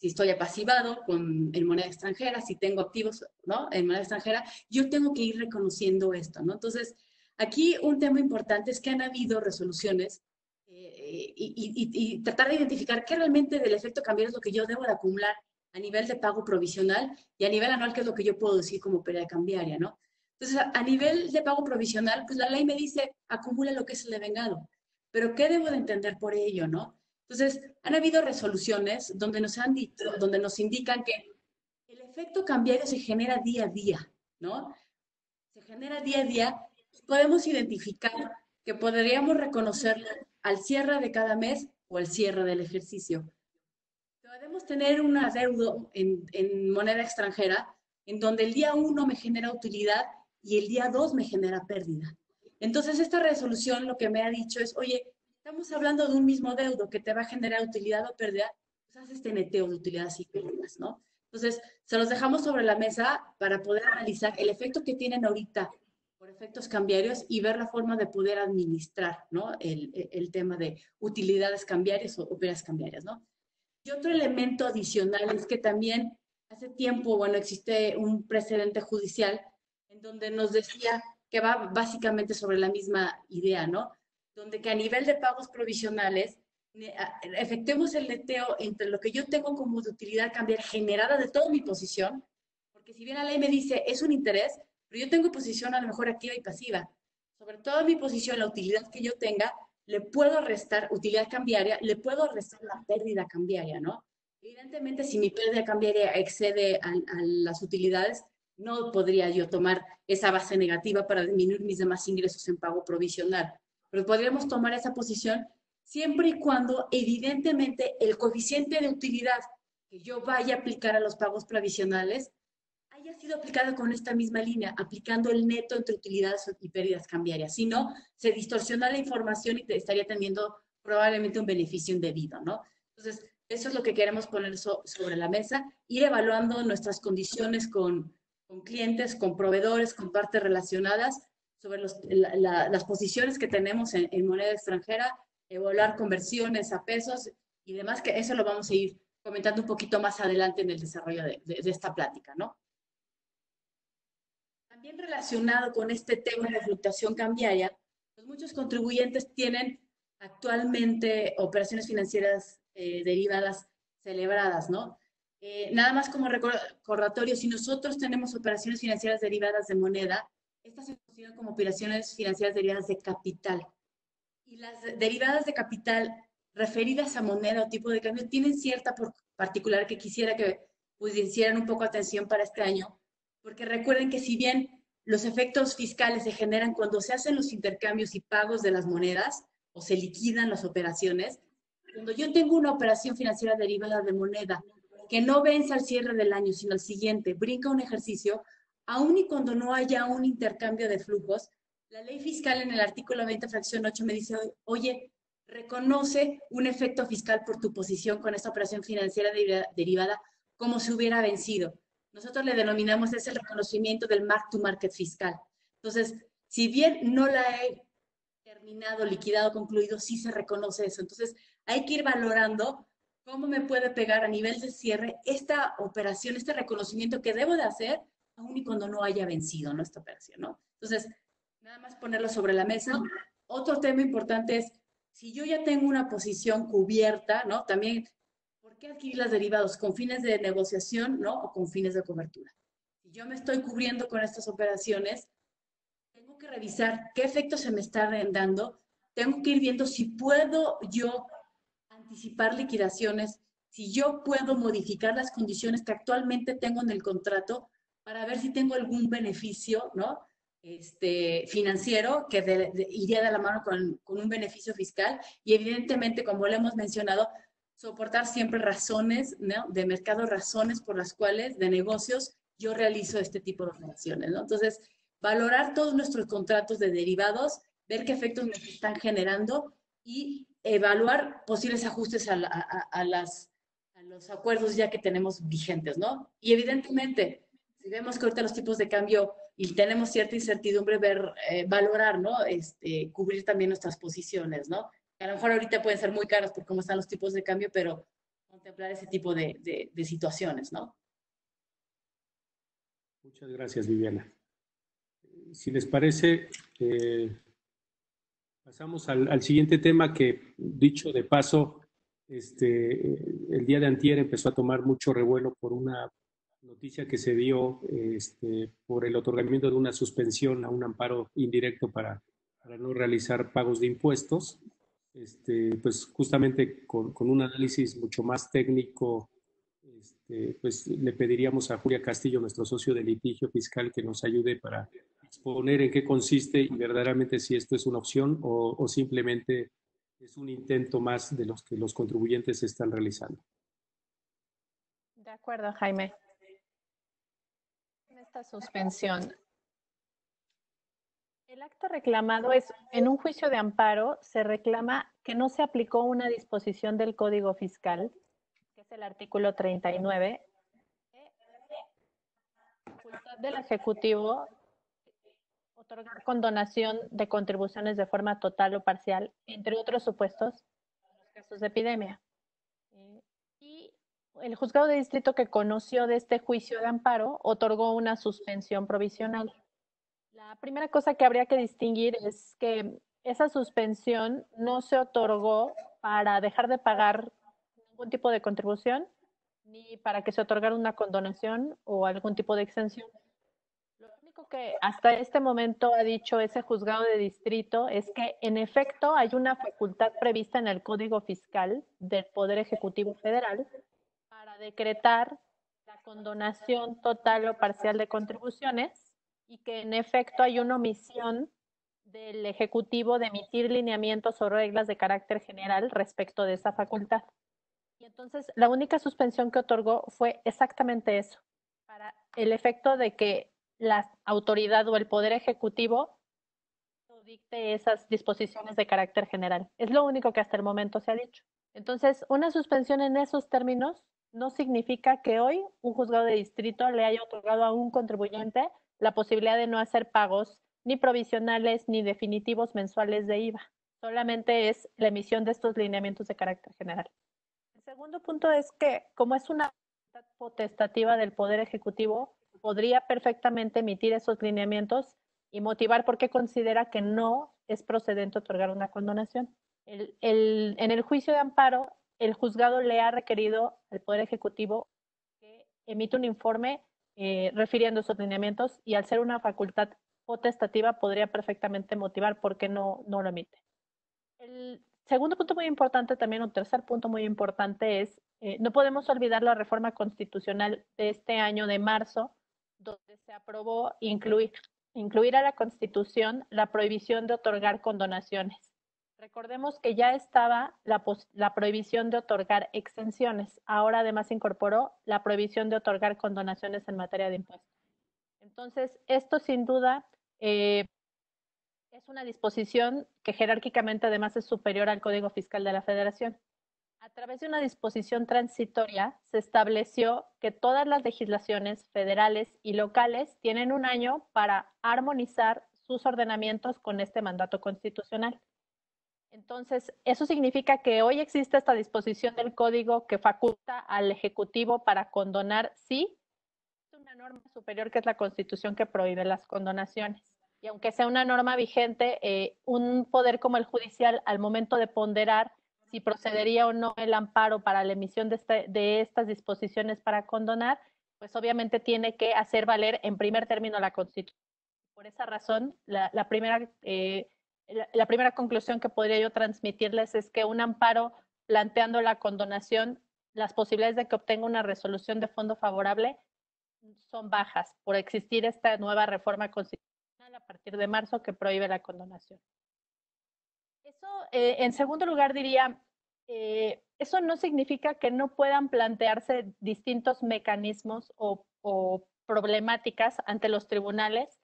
estoy apasivado en moneda extranjera, si tengo activos, ¿no? En moneda extranjera, yo tengo que ir reconociendo esto, ¿no? Entonces, aquí un tema importante es que han habido resoluciones y tratar de identificar qué realmente del efecto cambiario es lo que yo debo de acumular a nivel de pago provisional y a nivel anual, qué es lo que yo puedo decir como pérdida cambiaria, ¿no? Entonces, a nivel de pago provisional, pues la ley me dice, acumula lo que es el devengado. Pero, ¿qué debo de entender por ello, no? Entonces, han habido resoluciones donde nos han dicho, donde nos indican que el efecto cambiario se genera día a día, ¿no? Se genera día a día. Podemos identificar que podríamos reconocerlo al cierre de cada mes o al cierre del ejercicio. Podemos tener un adeudo en moneda extranjera en donde el día 1 me genera utilidad y el día 2 me genera pérdida. Entonces, esta resolución lo que me ha dicho es, oye, estamos hablando de un mismo adeudo que te va a generar utilidad o pérdida, pues haces este neteo de utilidades y pérdidas, ¿no? Entonces, se los dejamos sobre la mesa para poder analizar el efecto que tienen ahorita por efectos cambiarios y ver la forma de poder administrar, ¿no? El tema de utilidades cambiarias o pérdidas cambiarias, ¿no? Y otro elemento adicional es que también hace tiempo, bueno, existe un precedente judicial en donde nos decía que va básicamente sobre la misma idea, ¿no? Donde que a nivel de pagos provisionales efectuemos el neteo entre lo que yo tengo como de utilidad cambiaria generada de toda mi posición, porque si bien la ley me dice es un interés, pero yo tengo posición a lo mejor activa y pasiva. Sobre toda mi posición, la utilidad que yo tenga, le puedo restar utilidad cambiaria, le puedo restar la pérdida cambiaria, ¿no? Evidentemente, si mi pérdida cambiaria excede a las utilidades, no podría yo tomar esa base negativa para disminuir mis demás ingresos en pago provisional. Pero podríamos tomar esa posición siempre y cuando, evidentemente, el coeficiente de utilidad que yo vaya a aplicar a los pagos provisionales haya sido aplicado con esta misma línea, aplicando el neto entre utilidades y pérdidas cambiarias. Si no, se distorsiona la información y te estaría teniendo probablemente un beneficio indebido, ¿no? Entonces, eso es lo que queremos poner sobre la mesa, ir evaluando nuestras condiciones con clientes, con proveedores, con partes relacionadas, sobre las posiciones que tenemos en moneda extranjera, evaluar conversiones a pesos y demás, que eso lo vamos a ir comentando un poquito más adelante en el desarrollo de esta plática, ¿no? También relacionado con este tema de fluctuación cambiaria, pues muchos contribuyentes tienen actualmente operaciones financieras derivadas celebradas, ¿no? Nada más como recordatorio, si nosotros tenemos operaciones financieras derivadas de moneda, estas se consideran como operaciones financieras derivadas de capital. Y las derivadas de capital referidas a moneda o tipo de cambio tienen cierta particular que quisiera que pues hicieran un poco atención para este año, porque recuerden que si bien los efectos fiscales se generan cuando se hacen los intercambios y pagos de las monedas o se liquidan las operaciones, cuando yo tengo una operación financiera derivada de moneda que no vence al cierre del año, sino al siguiente, brinca un ejercicio, aun y cuando no haya un intercambio de flujos, la ley fiscal en el artículo 20, fracción 8 me dice, oye, reconoce un efecto fiscal por tu posición con esta operación financiera derivada como si hubiera vencido. Nosotros le denominamos ese reconocimiento del mark-to-market fiscal. Entonces, si bien no la he terminado, liquidado, concluido, sí se reconoce eso. Entonces, hay que ir valorando cómo me puede pegar a nivel de cierre esta operación, este reconocimiento que debo de hacer, aun y cuando no haya vencido, ¿no? Esta operación, ¿no? Entonces, nada más ponerlo sobre la mesa. Otro tema importante es, si yo ya tengo una posición cubierta, ¿no? También, ¿por qué adquirir los derivados? ¿Con fines de negociación, ¿no? O con fines de cobertura. Si yo me estoy cubriendo con estas operaciones, tengo que revisar qué efectos se me están dando. Tengo que ir viendo si puedo yo anticipar liquidaciones, si yo puedo modificar las condiciones que actualmente tengo en el contrato para ver si tengo algún beneficio, ¿no? Financiero que iría de la mano con un beneficio fiscal y evidentemente, como lo hemos mencionado, soportar siempre razones, ¿no? De mercado, razones por las cuales de negocios yo realizo este tipo de operaciones, ¿no? Entonces, valorar todos nuestros contratos de derivados, ver qué efectos nos están generando y evaluar posibles ajustes a los acuerdos ya que tenemos vigentes, ¿no? Y evidentemente, si vemos que ahorita los tipos de cambio y tenemos cierta incertidumbre, valorar, ¿no? Cubrir también nuestras posiciones, ¿no? A lo mejor ahorita pueden ser muy caras por cómo están los tipos de cambio, pero contemplar ese tipo de situaciones, ¿no? Muchas gracias, Viviana. Si les parece, pasamos al siguiente tema que, dicho de paso, el día de antier empezó a tomar mucho revuelo por una noticia que se dio por el otorgamiento de una suspensión a un amparo indirecto para no realizar pagos de impuestos. Pues justamente con un análisis mucho más técnico, pues le pediríamos a Julia Castillo, nuestro socio de litigio fiscal, que nos ayude para exponer en qué consiste y verdaderamente si esto es una opción o simplemente es un intento más de los que los contribuyentes están realizando. De acuerdo, Jaime. En esta suspensión, el acto reclamado es, en un juicio de amparo, se reclama que no se aplicó una disposición del Código Fiscal, que es el artículo 39, facultad del Ejecutivo otorgar condonación de contribuciones de forma total o parcial, entre otros supuestos, en los casos de epidemia. Y el juzgado de distrito que conoció de este juicio de amparo otorgó una suspensión provisional. La primera cosa que habría que distinguir es que esa suspensión no se otorgó para dejar de pagar ningún tipo de contribución, ni para que se otorgara una condonación o algún tipo de exención. Lo único que hasta este momento ha dicho ese juzgado de distrito es que en efecto hay una facultad prevista en el Código Fiscal del Poder Ejecutivo Federal para decretar la condonación total o parcial de contribuciones y que en efecto hay una omisión del Ejecutivo de emitir lineamientos o reglas de carácter general respecto de esa facultad. Y entonces la única suspensión que otorgó fue exactamente eso, para el efecto de que la autoridad o el Poder Ejecutivo dicte esas disposiciones de carácter general. Es lo único que hasta el momento se ha dicho. Entonces, una suspensión en esos términos no significa que hoy un juzgado de distrito le haya otorgado a un contribuyente la posibilidad de no hacer pagos ni provisionales ni definitivos mensuales de IVA. Solamente es la emisión de estos lineamientos de carácter general. El segundo punto es que, como es una potestativa del Poder Ejecutivo, podría perfectamente emitir esos lineamientos y motivar por qué considera que no es procedente otorgar una condonación. En el juicio de amparo, el juzgado le ha requerido al Poder Ejecutivo que emita un informe refiriendo esos lineamientos y al ser una facultad potestativa podría perfectamente motivar por qué no lo emite. El segundo punto muy importante también, un tercer punto muy importante es, no podemos olvidar la reforma constitucional de este año de marzo, donde se aprobó incluir a la Constitución la prohibición de otorgar condonaciones. Recordemos que ya estaba la prohibición de otorgar exenciones. Ahora además incorporó la prohibición de otorgar condonaciones en materia de impuestos. Entonces, esto sin duda es una disposición que jerárquicamente además es superior al Código Fiscal de la Federación. A través de una disposición transitoria se estableció que todas las legislaciones federales y locales tienen un año para armonizar sus ordenamientos con este mandato constitucional. Entonces, eso significa que hoy existe esta disposición del código que faculta al Ejecutivo para condonar, sí, una norma superior que es la Constitución que prohíbe las condonaciones. Y aunque sea una norma vigente, un poder como el judicial, al momento de ponderar si procedería o no el amparo para la emisión de estas disposiciones para condonar, pues obviamente tiene que hacer valer en primer término la Constitución. Por esa razón, la primera conclusión que podría yo transmitirles es que un amparo planteando la condonación, las posibilidades de que obtenga una resolución de fondo favorable son bajas por existir esta nueva reforma constitucional a partir de marzo que prohíbe la condonación. Eso, en segundo lugar, diría, eso no significa que no puedan plantearse distintos mecanismos o problemáticas ante los tribunales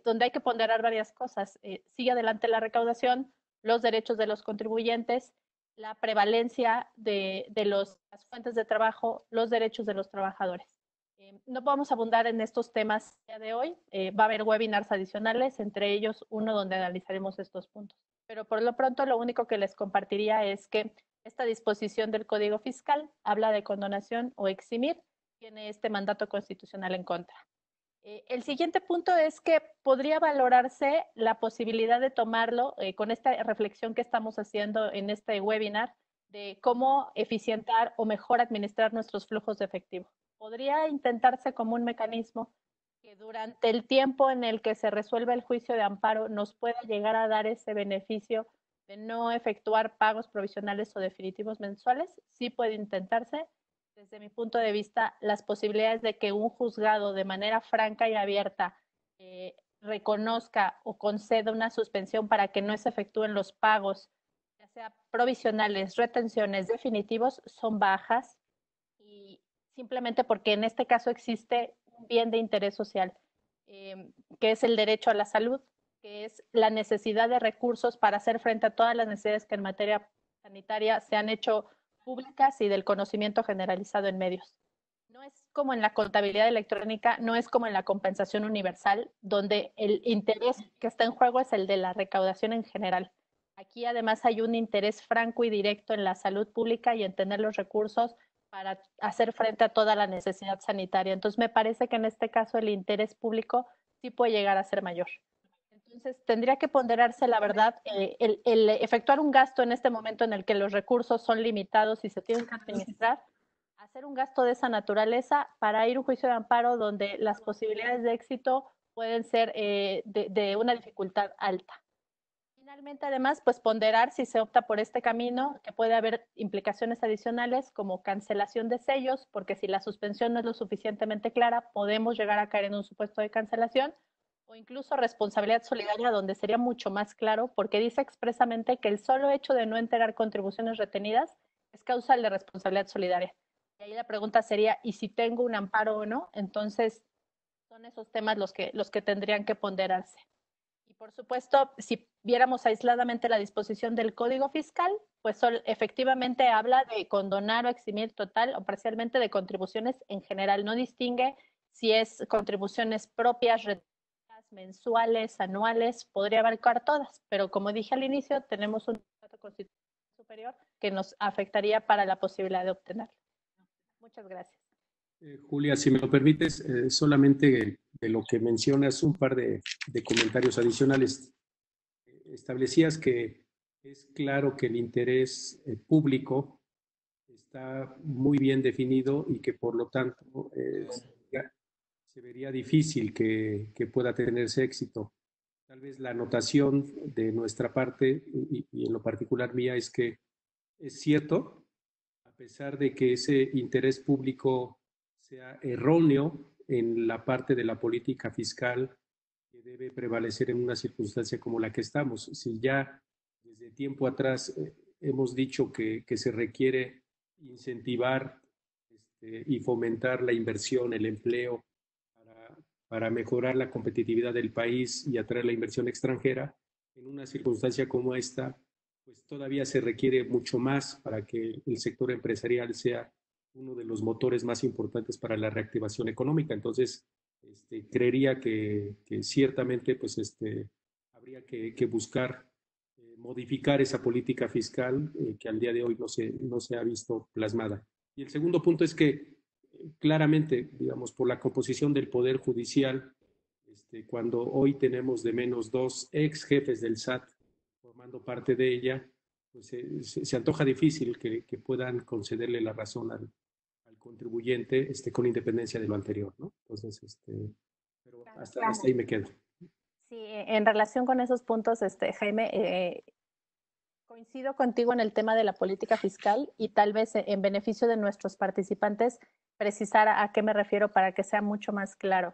donde hay que ponderar varias cosas. Sigue adelante la recaudación, los derechos de los contribuyentes, la prevalencia de las fuentes de trabajo, los derechos de los trabajadores. No vamos a abundar en estos temas el día de hoy. Va a haber webinars adicionales, entre ellos uno donde analizaremos estos puntos. Pero por lo pronto lo único que les compartiría es que esta disposición del Código Fiscal habla de condonación o eximir, tiene este mandato constitucional en contra. El siguiente punto es que podría valorarse la posibilidad de tomarlo con esta reflexión que estamos haciendo en este webinar de cómo eficientar o mejor administrar nuestros flujos de efectivo. Podría intentarse como un mecanismo que durante el tiempo en el que se resuelve el juicio de amparo nos pueda llegar a dar ese beneficio de no efectuar pagos provisionales o definitivos mensuales. Sí puede intentarse. Desde mi punto de vista, las posibilidades de que un juzgado de manera franca y abierta reconozca o conceda una suspensión para que no se efectúen los pagos, ya sea provisionales, retenciones, definitivos, son bajas y simplemente porque en este caso existe un bien de interés social, que es el derecho a la salud, que es la necesidad de recursos para hacer frente a todas las necesidades que en materia sanitaria se han hecho públicas y del conocimiento generalizado en medios. No es como en la contabilidad electrónica, no es como en la compensación universal, donde el interés que está en juego es el de la recaudación en general. Aquí además hay un interés franco y directo en la salud pública y en tener los recursos para hacer frente a toda la necesidad sanitaria. Entonces, me parece que en este caso el interés público sí puede llegar a ser mayor. Entonces, tendría que ponderarse, la verdad, el efectuar un gasto en este momento en el que los recursos son limitados y se tienen que administrar, hacer un gasto de esa naturaleza para ir a un juicio de amparo donde las posibilidades de éxito pueden ser de una dificultad alta. Finalmente, además, pues ponderar si se opta por este camino, que puede haber implicaciones adicionales como cancelación de sellos, porque si la suspensión no es lo suficientemente clara, podemos llegar a caer en un supuesto de cancelación, o incluso responsabilidad solidaria, donde sería mucho más claro, porque dice expresamente que el solo hecho de no entregar contribuciones retenidas es causa de responsabilidad solidaria. Y ahí la pregunta sería, ¿y si tengo un amparo o no? Entonces, son esos temas los que tendrían que ponderarse. Y por supuesto, si viéramos aisladamente la disposición del Código Fiscal, pues efectivamente habla de condonar o eximir total o parcialmente de contribuciones en general. No distingue si es contribuciones propias, mensuales, anuales, podría abarcar todas, pero como dije al inicio, tenemos un trato constitucional superior que nos afectaría para la posibilidad de obtenerlo. Muchas gracias. Julia, si me lo permites, solamente de lo que mencionas, un par de comentarios adicionales. Establecías que es claro que el interés público está muy bien definido y que por lo tanto se vería difícil que pueda tenerse éxito. Tal vez la anotación de nuestra parte y en lo particular mía es que es cierto, a pesar de que ese interés público sea erróneo en la parte de la política fiscal que debe prevalecer en una circunstancia como la que estamos. Si ya desde tiempo atrás hemos dicho que se requiere incentivar y fomentar la inversión, el empleo, para mejorar la competitividad del país y atraer la inversión extranjera, en una circunstancia como esta, pues todavía se requiere mucho más para que el sector empresarial sea uno de los motores más importantes para la reactivación económica. Entonces, creería que ciertamente pues, habría que buscar modificar esa política fiscal que al día de hoy no se ha visto plasmada. Y el segundo punto es que claramente, digamos, por la composición del Poder Judicial, cuando hoy tenemos de menos 2 ex jefes del SAT formando parte de ella, pues se antoja difícil que puedan concederle la razón al contribuyente con independencia de lo anterior, ¿no? Entonces, pero hasta ahí me quedo. Sí, en relación con esos puntos, Jaime, coincido contigo en el tema de la política fiscal y tal vez en beneficio de nuestros participantes precisar a qué me refiero para que sea mucho más claro.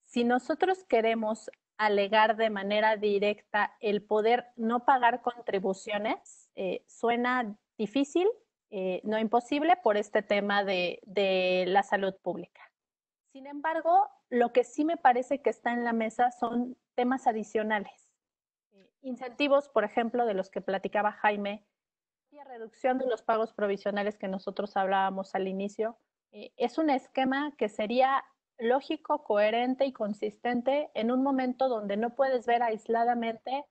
Si nosotros queremos alegar de manera directa el poder no pagar contribuciones, suena difícil, no imposible, por este tema de la salud pública. Sin embargo, lo que sí me parece que está en la mesa son temas adicionales. Incentivos, por ejemplo, de los que platicaba Jaime, y reducción de los pagos provisionales que nosotros hablábamos al inicio, es un esquema que sería lógico, coherente y consistente en un momento donde no puedes ver aisladamente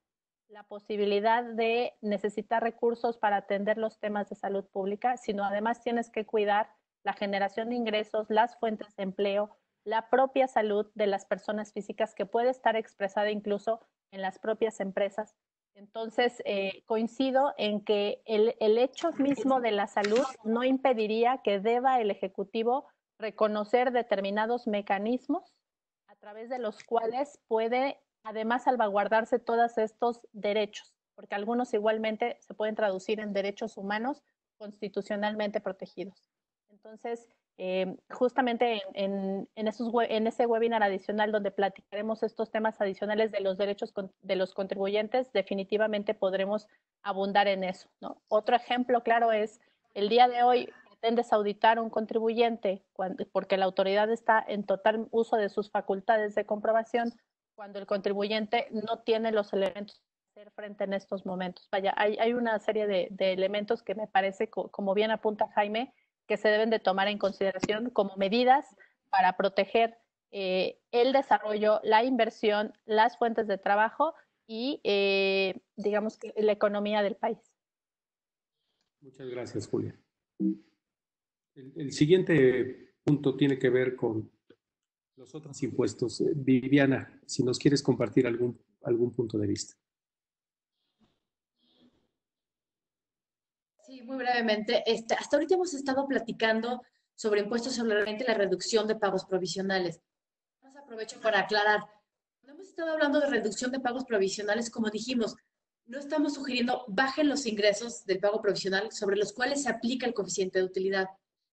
la posibilidad de necesitar recursos para atender los temas de salud pública, sino además tienes que cuidar la generación de ingresos, las fuentes de empleo, la propia salud de las personas físicas que puede estar expresada incluso en las propias empresas. Entonces, coincido en que el hecho mismo de la salud no impediría que deba el Ejecutivo reconocer determinados mecanismos a través de los cuales puede además salvaguardarse todos estos derechos, porque algunos igualmente se pueden traducir en derechos humanos constitucionalmente protegidos. Entonces, justamente en ese webinar adicional donde platicaremos estos temas adicionales de los derechos de los contribuyentes, definitivamente podremos abundar en eso, ¿no? Otro ejemplo claro es, el día de hoy pretendes auditar a un contribuyente porque la autoridad está en total uso de sus facultades de comprobación, cuando el contribuyente no tiene los elementos para hacer frente en estos momentos. Vaya, hay una serie de elementos que me parece, como bien apunta Jaime, que se deben de tomar en consideración como medidas para proteger el desarrollo, la inversión, las fuentes de trabajo y, digamos, la economía del país. Muchas gracias, Julia. El siguiente punto tiene que ver con los otros impuestos. Viviana, si nos quieres compartir algún punto de vista. Sí, muy brevemente. Hasta ahorita hemos estado platicando sobre impuestos sobre la renta y la reducción de pagos provisionales. Aprovecho para aclarar. Cuando hemos estado hablando de reducción de pagos provisionales, como dijimos, no estamos sugiriendo bajen los ingresos del pago provisional sobre los cuales se aplica el coeficiente de utilidad.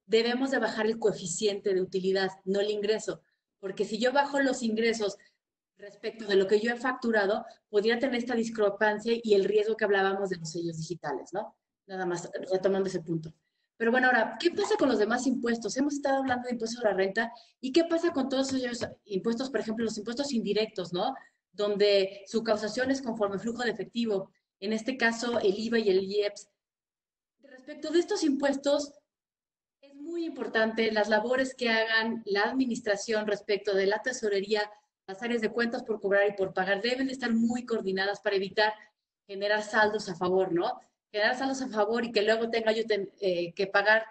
Debemos de bajar el coeficiente de utilidad, no el ingreso, porque si yo bajo los ingresos respecto de lo que yo he facturado, podría tener esta discrepancia y el riesgo que hablábamos de los sellos digitales, ¿no? Nada más retomando ese punto. Pero bueno, ahora, ¿qué pasa con los demás impuestos? Hemos estado hablando de impuestos a la renta y ¿qué pasa con todos esos impuestos, por ejemplo, los impuestos indirectos, ¿no? Donde su causación es conforme flujo de efectivo, en este caso el IVA y el IEPS. Respecto de estos impuestos, es muy importante las labores que hagan la administración respecto de la tesorería, las áreas de cuentas por cobrar y por pagar, deben de estar muy coordinadas para evitar generar saldos a favor, ¿no? Generar saldos a favor y que luego tenga yo que pagar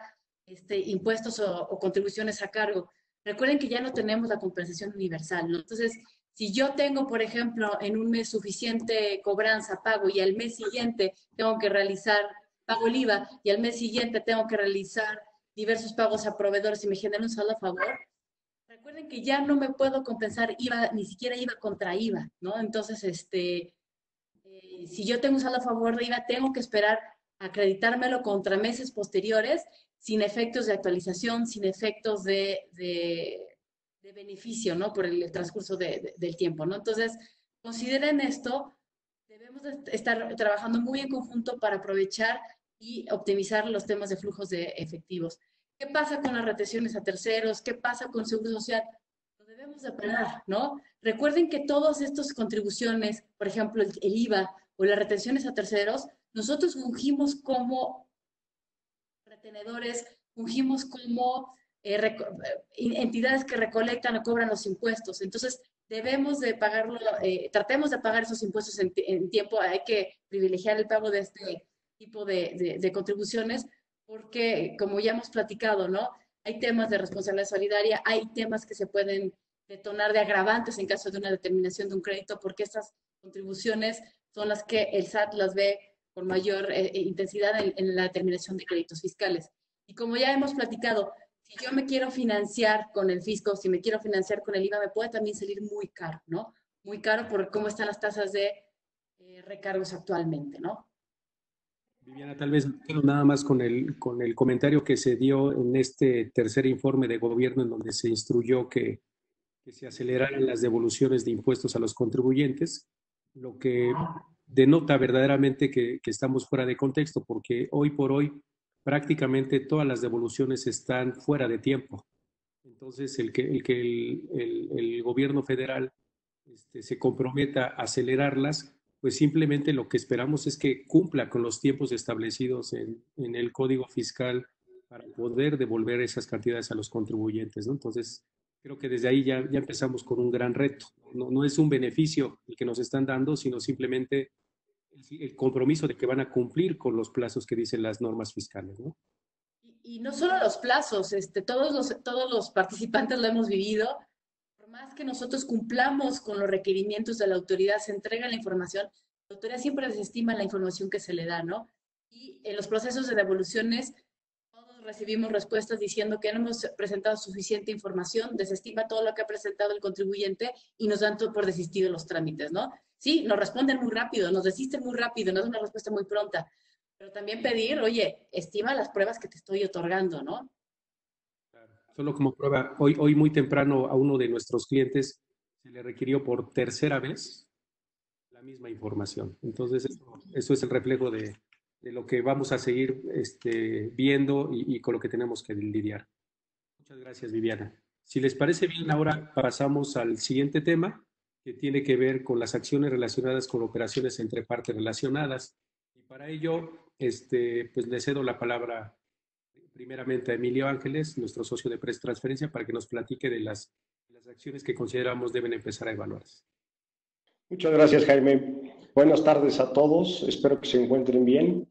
impuestos o contribuciones a cargo. Recuerden que ya no tenemos la compensación universal, ¿no? Entonces, si yo tengo, por ejemplo, en un mes suficiente cobranza, pago, y al mes siguiente tengo que realizar, pago el IVA, y al mes siguiente tengo que realizar diversos pagos a proveedores y me genera un saldo a favor, recuerden que ya no me puedo compensar IVA, ni siquiera IVA contra IVA, ¿no? Entonces, si yo tengo un saldo a favor de IVA, tengo que esperar a acreditármelo contra meses posteriores, sin efectos de actualización, sin efectos de beneficio, ¿no? Por el transcurso del tiempo, ¿no? Entonces, consideren esto, debemos de estar trabajando muy en conjunto para aprovechar y optimizar los temas de flujos de efectivos. ¿Qué pasa con las retenciones a terceros? ¿Qué pasa con el Seguro Social? Lo debemos de pagar, ¿no? Recuerden que todas estas contribuciones, por ejemplo, el IVA o las retenciones a terceros, nosotros fungimos como retenedores, fungimos como entidades que recolectan o cobran los impuestos. Entonces, debemos de pagarlo, tratemos de pagar esos impuestos en tiempo. Hay que privilegiar el pago de este tipo de contribuciones porque, como ya hemos platicado, ¿no? Hay temas de responsabilidad solidaria, hay temas que se pueden detonar de agravantes en caso de una determinación de un crédito, porque estas contribuciones son las que el SAT las ve con mayor intensidad en la determinación de créditos fiscales. Y como ya hemos platicado, si yo me quiero financiar con el fisco, si me quiero financiar con el IVA, me puede también salir muy caro, ¿no? Muy caro por cómo están las tasas de recargos actualmente, ¿no? Viviana, tal vez nada más con el comentario que se dio en este tercer informe de gobierno en donde se instruyó que se aceleraran las devoluciones de impuestos a los contribuyentes, lo que denota verdaderamente que estamos fuera de contexto, porque hoy por hoy prácticamente todas las devoluciones están fuera de tiempo. Entonces, el gobierno federal se comprometa a acelerarlas, pues simplemente lo que esperamos es que cumpla con los tiempos establecidos en el Código Fiscal para poder devolver esas cantidades a los contribuyentes, ¿no? Entonces, creo que desde ahí ya empezamos con un gran reto. No es un beneficio el que nos están dando, sino simplemente el compromiso de que van a cumplir con los plazos que dicen las normas fiscales, ¿no? Y no solo los plazos, todos los participantes lo hemos vivido. Por más que nosotros cumplamos con los requerimientos de la autoridad, se entrega la información, la autoridad siempre desestima la información que se le da, ¿no? Y en los procesos de devoluciones, todos recibimos respuestas diciendo que no hemos presentado suficiente información, desestima todo lo que ha presentado el contribuyente y nos dan todo por desistido los trámites, ¿no? Sí, nos responden muy rápido, nos desisten muy rápido, nos dan una respuesta muy pronta, pero también pedir, oye, estima las pruebas que te estoy otorgando, ¿no? Solo como prueba, hoy muy temprano a uno de nuestros clientes se le requirió por tercera vez la misma información. Entonces, eso es el reflejo de lo que vamos a seguir viendo y con lo que tenemos que lidiar. Muchas gracias, Viviana. Si les parece bien, ahora pasamos al siguiente tema, que tiene que ver con las acciones relacionadas con operaciones entre partes relacionadas. Y para ello, pues le cedo la palabra primeramente a Emilio Ángeles, nuestro socio de Pretransferencia, para que nos platique de las acciones que consideramos deben empezar a evaluarse. Muchas gracias, Jaime. Buenas tardes a todos. Espero que se encuentren bien.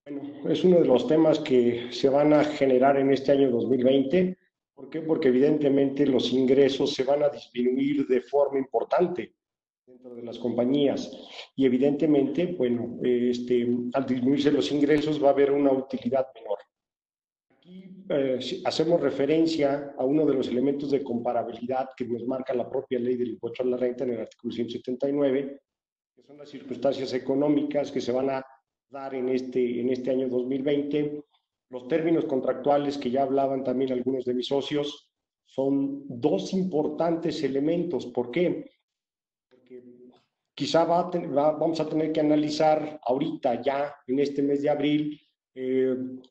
Bueno, es uno de los temas que se van a generar en este año 2020. ¿Por qué? Porque evidentemente los ingresos se van a disminuir de forma importante dentro de las compañías y evidentemente, bueno, al disminuirse los ingresos va a haber una utilidad menor. Aquí hacemos referencia a uno de los elementos de comparabilidad que nos marca la propia ley del impuesto a la renta en el artículo 179, que son las circunstancias económicas que se van a dar en este año 2020. Los términos contractuales que ya hablaban también algunos de mis socios son dos importantes elementos. ¿Por qué? Porque quizá vamos a tener que analizar ahorita ya en este mes de abril,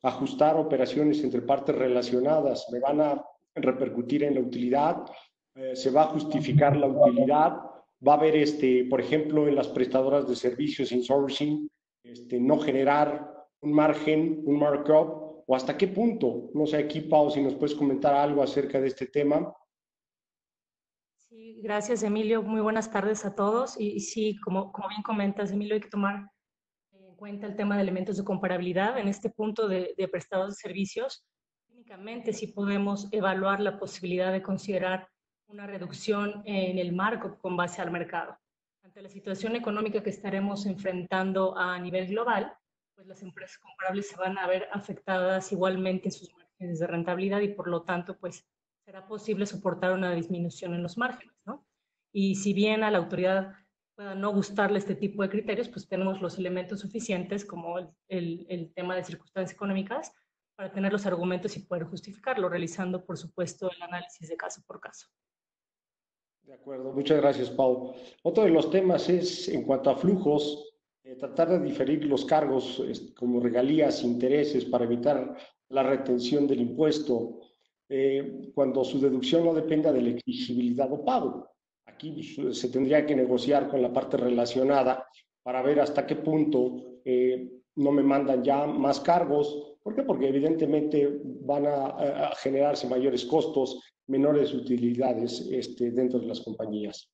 ajustar operaciones entre partes relacionadas. Me van a repercutir en la utilidad, se va a justificar la utilidad, va a haber, por ejemplo, en las prestadoras de servicios insourcing, no generar un margen, un markup, o hasta qué punto. No sé, aquí, Pau, si nos puedes comentar algo acerca de este tema. Sí, gracias, Emilio. Muy buenas tardes a todos. Y sí, como bien comentas, Emilio, hay que tomar en cuenta el tema de elementos de comparabilidad. En este punto de prestadores de servicios, técnicamente sí podemos evaluar la posibilidad de considerar una reducción en el marco con base al mercado. Ante la situación económica que estaremos enfrentando a nivel global, pues las empresas comparables se van a ver afectadas igualmente en sus márgenes de rentabilidad y por lo tanto, pues será posible soportar una disminución en los márgenes, ¿no? Y si bien a la autoridad pueda no gustarle este tipo de criterios, pues tenemos los elementos suficientes como el tema de circunstancias económicas para tener los argumentos y poder justificarlo, realizando, por supuesto, el análisis de caso por caso. De acuerdo, muchas gracias, Pau. Otro de los temas es, en cuanto a flujos, tratar de diferir los cargos como regalías, intereses, para evitar la retención del impuesto, cuando su deducción no dependa de la exigibilidad o pago. Aquí se tendría que negociar con la parte relacionada para ver hasta qué punto no me mandan ya más cargos. ¿Por qué? Porque evidentemente van a generarse mayores costos, menores utilidades dentro de las compañías.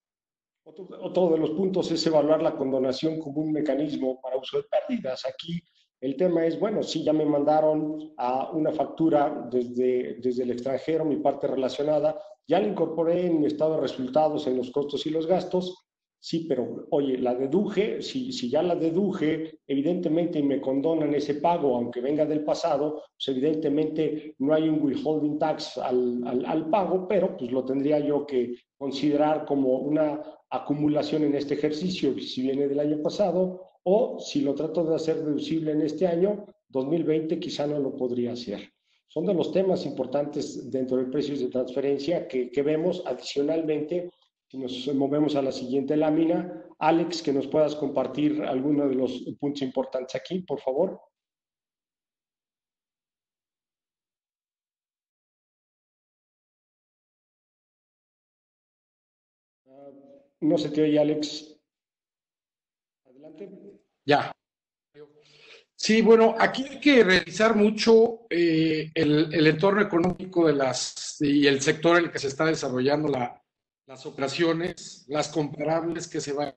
Otro de los puntos es evaluar la condonación como un mecanismo para uso de pérdidas. Aquí el tema es, bueno, sí, ya me mandaron a una factura desde el extranjero, mi parte relacionada, ya la incorporé en mi estado de resultados en los costos y los gastos, sí, pero oye, la deduje, si ya la deduje, evidentemente y me condonan ese pago, aunque venga del pasado, pues evidentemente no hay un withholding tax al pago, pero pues lo tendría yo que considerar como una acumulación en este ejercicio, si viene del año pasado, o si lo trato de hacer deducible en este año, 2020 quizá no lo podría hacer. Son de los temas importantes dentro de precios de transferencia que vemos. Adicionalmente, si nos movemos a la siguiente lámina, Alex, que nos puedas compartir algunos de los puntos importantes aquí, por favor. No se te oye, Alex. Adelante. Ya. Sí, bueno, aquí hay que revisar mucho el entorno económico y el sector en el que se está desarrollando las operaciones, las comparables que se van.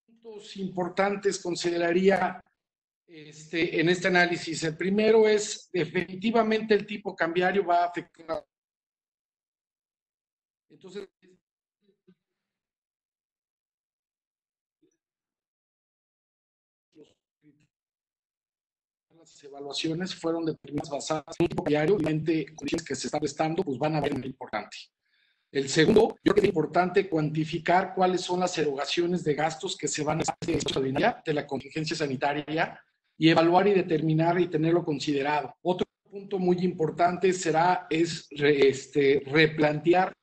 Puntos importantes consideraría en este análisis. El primero es, definitivamente el tipo cambiario va a afectar. Entonces, las evaluaciones fueron determinadas basadas en un tipo diario, obviamente condiciones que se están prestando, pues van a ver muy importante. El segundo, yo creo que es importante cuantificar cuáles son las erogaciones de gastos que se van a hacer de la contingencia sanitaria y evaluar y determinar y tenerlo considerado. Otro punto muy importante es replantear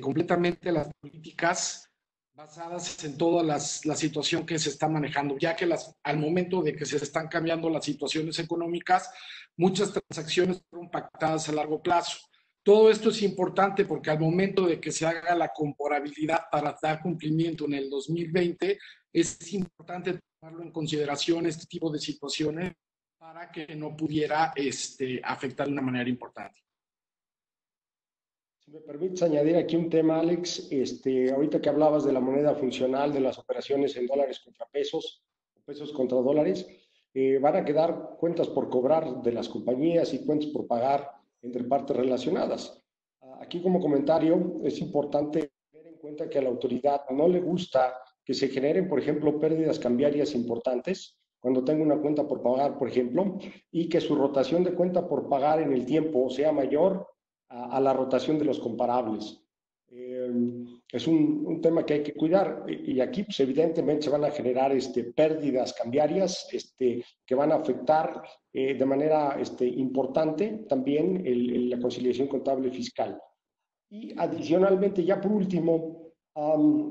completamente las políticas basadas en toda la situación que se está manejando, ya que al momento de que se están cambiando las situaciones económicas, muchas transacciones fueron pactadas a largo plazo. Todo esto es importante porque al momento de que se haga la comparabilidad para dar cumplimiento en el 2020, es importante tomarlo en consideración este tipo de situaciones para que no pudiera afectar de una manera importante. Si me permites añadir aquí un tema, Alex, ahorita que hablabas de la moneda funcional, de las operaciones en dólares contra pesos, pesos contra dólares, van a quedar cuentas por cobrar de las compañías y cuentas por pagar entre partes relacionadas. Aquí como comentario es importante tener en cuenta que a la autoridad no le gusta que se generen, por ejemplo, pérdidas cambiarias importantes cuando tengo una cuenta por pagar, por ejemplo, y que su rotación de cuenta por pagar en el tiempo sea mayor a la rotación de los comparables. Es un tema que hay que cuidar y aquí pues, evidentemente se van a generar pérdidas cambiarias que van a afectar de manera importante también la conciliación contable fiscal. Y adicionalmente, ya por último,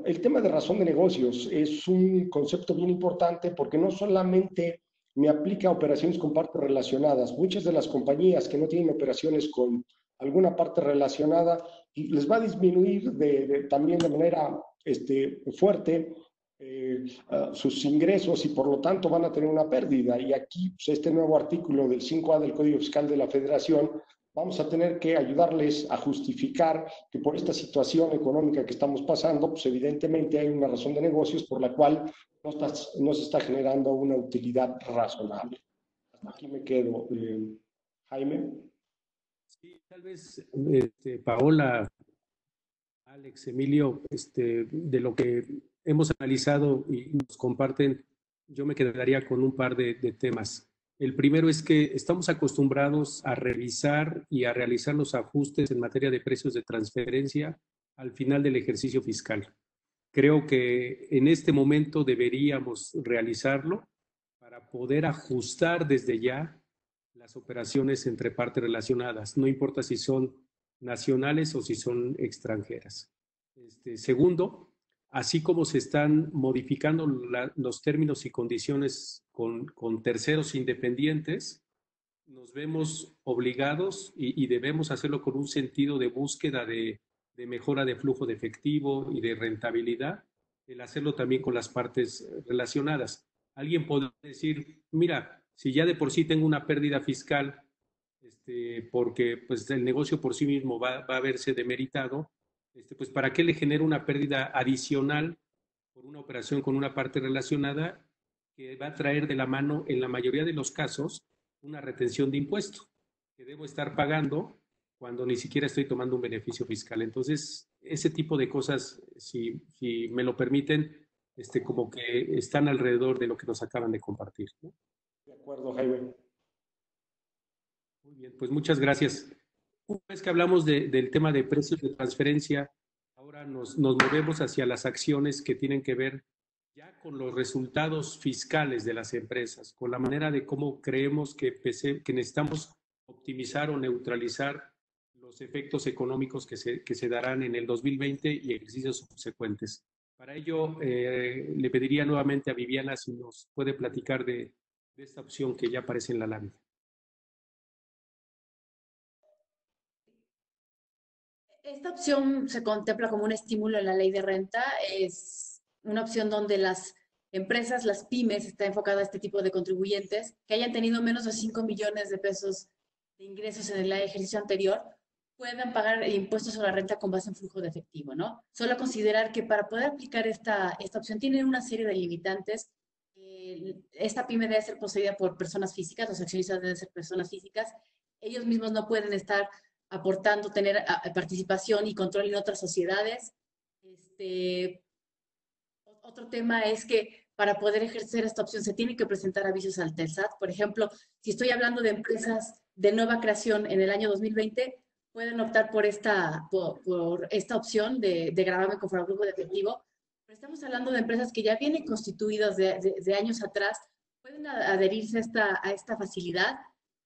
el tema de razón de negocios es un concepto bien importante porque no solamente me aplica a operaciones con partes relacionadas. Muchas de las compañías que no tienen operaciones con alguna parte relacionada les va a disminuir también de manera fuerte sus ingresos y por lo tanto van a tener una pérdida. Y aquí pues, este nuevo artículo del 5A del Código Fiscal de la Federación vamos a tener que ayudarles a justificar que por esta situación económica que estamos pasando, pues evidentemente hay una razón de negocios por la cual no se está generando una utilidad razonable. Hasta aquí me quedo. Jaime. Sí, tal vez, Paola, Alex, Emilio, de lo que hemos analizado y nos comparten, yo me quedaría con un par de temas. El primero es que estamos acostumbrados a revisar y a realizar los ajustes en materia de precios de transferencia al final del ejercicio fiscal. Creo que en este momento deberíamos realizarlo para poder ajustar desde ya las operaciones entre partes relacionadas, no importa si son nacionales o si son extranjeras. Segundo, así como se están modificando los términos y condiciones con terceros independientes, nos vemos obligados y debemos hacerlo con un sentido de búsqueda de mejora de flujo de efectivo y de rentabilidad, el hacerlo también con las partes relacionadas. Alguien podría decir, mira, si ya de por sí tengo una pérdida fiscal, porque pues, el negocio por sí mismo va a verse demeritado, pues ¿para qué le genera una pérdida adicional por una operación con una parte relacionada que va a traer de la mano, en la mayoría de los casos, una retención de impuesto que debo estar pagando cuando ni siquiera estoy tomando un beneficio fiscal? Entonces, ese tipo de cosas, si me lo permiten, como que están alrededor de lo que nos acaban de compartir, ¿no? De acuerdo, Jaime. Muy bien, pues muchas gracias. Una vez que hablamos del tema de precios de transferencia, ahora nos movemos hacia las acciones que tienen que ver ya con los resultados fiscales de las empresas, con la manera de cómo creemos que necesitamos optimizar o neutralizar los efectos económicos que se darán en el 2020 y ejercicios subsecuentes. Para ello, le pediría nuevamente a Viviana si nos puede platicar de esta opción que ya aparece en la lámina. Esta opción se contempla como un estímulo en la ley de renta. Es una opción donde las empresas, las pymes, está enfocada a este tipo de contribuyentes que hayan tenido menos de 5 millones de pesos de ingresos en el ejercicio anterior, puedan pagar impuestos sobre la renta con base en flujo de efectivo, ¿no? Solo considerar que para poder aplicar esta opción tienen una serie de limitantes. Esta pyme debe ser poseída por personas físicas, los accionistas deben ser personas físicas. Ellos mismos no pueden estar aportando, tener participación y control en otras sociedades. Otro tema es que para poder ejercer esta opción se tienen que presentar avisos al TELSAT. Por ejemplo, si estoy hablando de empresas de nueva creación en el año 2020, pueden optar por esta opción de gravamen con flujo de efectivo. Pero estamos hablando de empresas que ya vienen constituidas de años atrás, pueden adherirse a esta facilidad,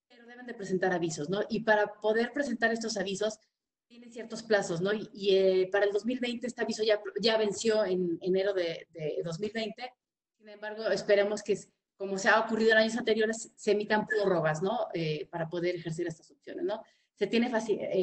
pero deben de presentar avisos, ¿no? Y para poder presentar estos avisos, tienen ciertos plazos, ¿no? Y para el 2020 este aviso ya venció en enero de 2020. Sin embargo, esperemos que, como se ha ocurrido en años anteriores, se emitan prórrogas, ¿no? Para poder ejercer estas opciones, ¿no? Se tiene